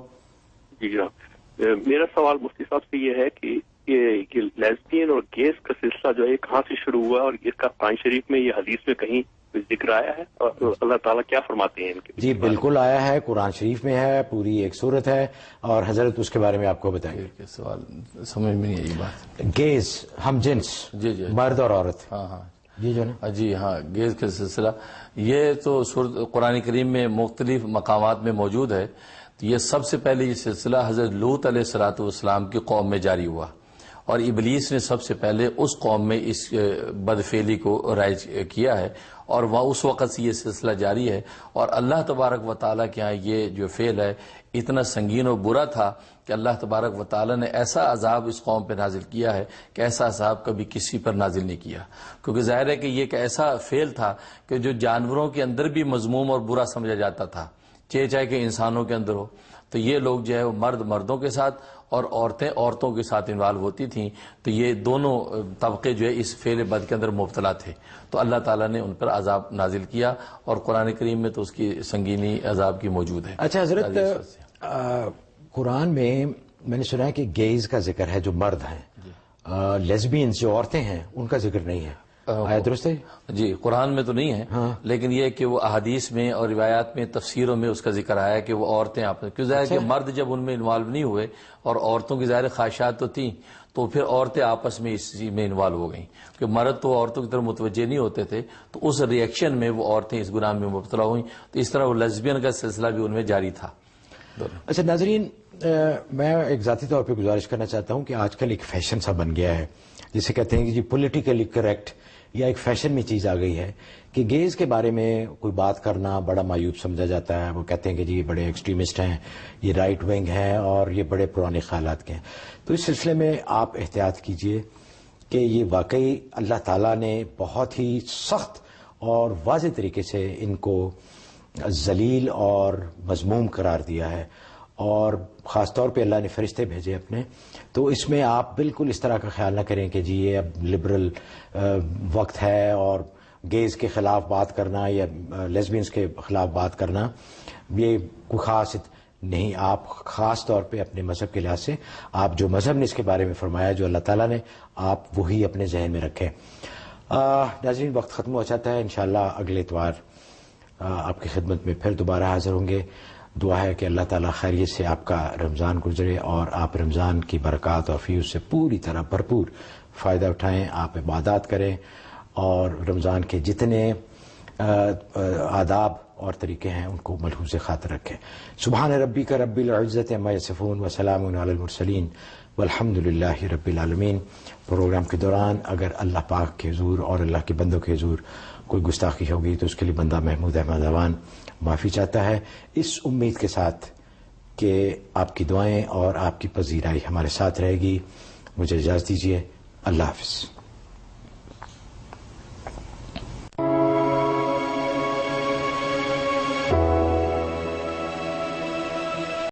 Speaker 5: جی جناب, میرا سوال مفتی صاحب سے یہ ہے کہ یہ لیزبین اور گیز کا سلسلہ جو ہے کہاں سے شروع ہوا, اور اس کا قرآن شریف میں یہ حدیث میں کہیں کوئی ذکر آیا ہے اور اللہ تعالیٰ کیا فرماتے ہیں ان کے؟
Speaker 1: جی بالکل آیا ہے، قرآن شریف میں ہے، پوری ایک سورت ہے، اور حضرت اس کے بارے میں آپ کو بتائیں گے.
Speaker 2: سوال سمجھ میں نہیں آئی بات.
Speaker 1: گیز، ہم جنس،
Speaker 2: جی جی
Speaker 1: مرد اور عورت.
Speaker 2: ہاں
Speaker 1: جی جو نا
Speaker 2: جی ہاں، گیز کا سلسلہ یہ تو قرآن کریم میں مختلف مقامات میں موجود ہے. تو یہ سب سے پہلے یہ سلسلہ حضرت لوط علیہ الصلوۃ والسلام کی قوم میں جاری ہوا، اور ابلیس نے سب سے پہلے اس قوم میں اس بدفعلی کو رائج کیا ہے، اور وہ اس وقت سے یہ سلسلہ جاری ہے. اور اللہ تبارک و تعالیٰ کے ہاں یہ جو فعل ہے اتنا سنگین و برا تھا کہ اللہ تبارک و تعالیٰ نے ایسا عذاب اس قوم پہ نازل کیا ہے کہ ایسا عذاب کبھی کسی پر نازل نہیں کیا. کیونکہ ظاہر ہے کہ یہ ایک ایسا فعل تھا کہ جو جانوروں کے اندر بھی مذموم اور برا سمجھا جاتا تھا، چاہے کہ انسانوں کے اندر ہو. تو یہ لوگ جو ہے وہ مرد مردوں کے ساتھ اور عورتیں عورتوں کے ساتھ انوالو ہوتی تھیں. تو یہ دونوں طبقے جو ہے اس فعل بد کے اندر مبتلا تھے. تو اللہ تعالیٰ نے ان پر عذاب نازل کیا، اور قرآن کریم میں تو اس کی سنگینی عذاب کی موجود ہے.
Speaker 1: اچھا حضرت، قرآن میں نے سنا ہے کہ گیز کا ذکر ہے جو مرد ہیں، لیزبینز جو عورتیں ہیں ان کا ذکر نہیں ہے، آیا درست ہے؟
Speaker 2: جی قرآن میں تو نہیں ہے، لیکن یہ کہ وہ احادیث میں اور روایات میں تفسیروں میں اس کا ذکر آیا کہ وہ عورتیں کیوں ظاہر کہ مرد جب ان میں انوالو نہیں ہوئے اور عورتوں کی ظاہر خواہشات تو تھیں، تو پھر عورتیں آپس میں اس چیز میں انوالو ہو گئیں، کہ مرد تو عورتوں کی طرف متوجہ نہیں ہوتے تھے، تو اس ریئیکشن میں وہ عورتیں اس گناہ میں مبتلا ہوئیں. تو اس طرح وہ لیزبین کا سلسلہ بھی ان میں جاری تھا.
Speaker 1: اچھا ناظرین، میں ایک ذاتی طور پہ گزارش کرنا چاہتا ہوں کہ آج کل ایک فیشن سا بن گیا ہے جسے کہتے ہیں کہ جی پولیٹیکلی کریکٹ، یا ایک فیشن میں چیز آ گئی ہے کہ گیز کے بارے میں کوئی بات کرنا بڑا معیوب سمجھا جاتا ہے. وہ کہتے ہیں کہ جی یہ بڑے ایکسٹریمسٹ ہیں، یہ رائٹ ونگ ہیں، اور یہ بڑے پرانے خیالات کے ہیں. تو اس سلسلے میں آپ احتیاط کیجئے کہ یہ واقعی اللہ تعالیٰ نے بہت ہی سخت اور واضح طریقے سے ان کو ذلیل اور مذموم قرار دیا ہے، اور خاص طور پہ اللہ نے فرشتے بھیجے اپنے. تو اس میں آپ بالکل اس طرح کا خیال نہ کریں کہ جی یہ اب لبرل وقت ہے اور گیز کے خلاف بات کرنا یا لیزبینز کے خلاف بات کرنا یہ کوئی خاص نہیں. آپ خاص طور پہ اپنے مذہب کے لحاظ سے آپ جو مذہب نے اس کے بارے میں فرمایا، جو اللہ تعالیٰ نے، آپ وہی اپنے ذہن میں رکھیں. ناظرین وقت ختم ہو جاتا ہے، انشاءاللہ اگلے اتوار آپ کی خدمت میں پھر دوبارہ حاضر ہوں گے. دعا ہے کہ اللہ تعالیٰ خیریت سے آپ کا رمضان گزرے اور آپ رمضان کی برکات اور فیوز سے پوری طرح بھرپور فائدہ اٹھائیں. آپ عبادات کریں اور رمضان کے جتنے آداب اور طریقے ہیں ان کو ملحوظ خاطر رکھیں. سبحان ربک رب العزت عما یصفون وسلام علی المرسلین والحمد للہ رب العالمین. پروگرام کے دوران اگر اللہ پاک کے حضور اور اللہ کے بندوں کے حضور کوئی گستاخی ہوگی تو اس کے لیے بندہ محمود احمد اوان معافی چاہتا ہے، اس امید کے ساتھ کہ آپ کی دعائیں اور آپ کی پذیرائی ہمارے ساتھ رہے گی. مجھے اجازت دیجیے، اللہ حافظ.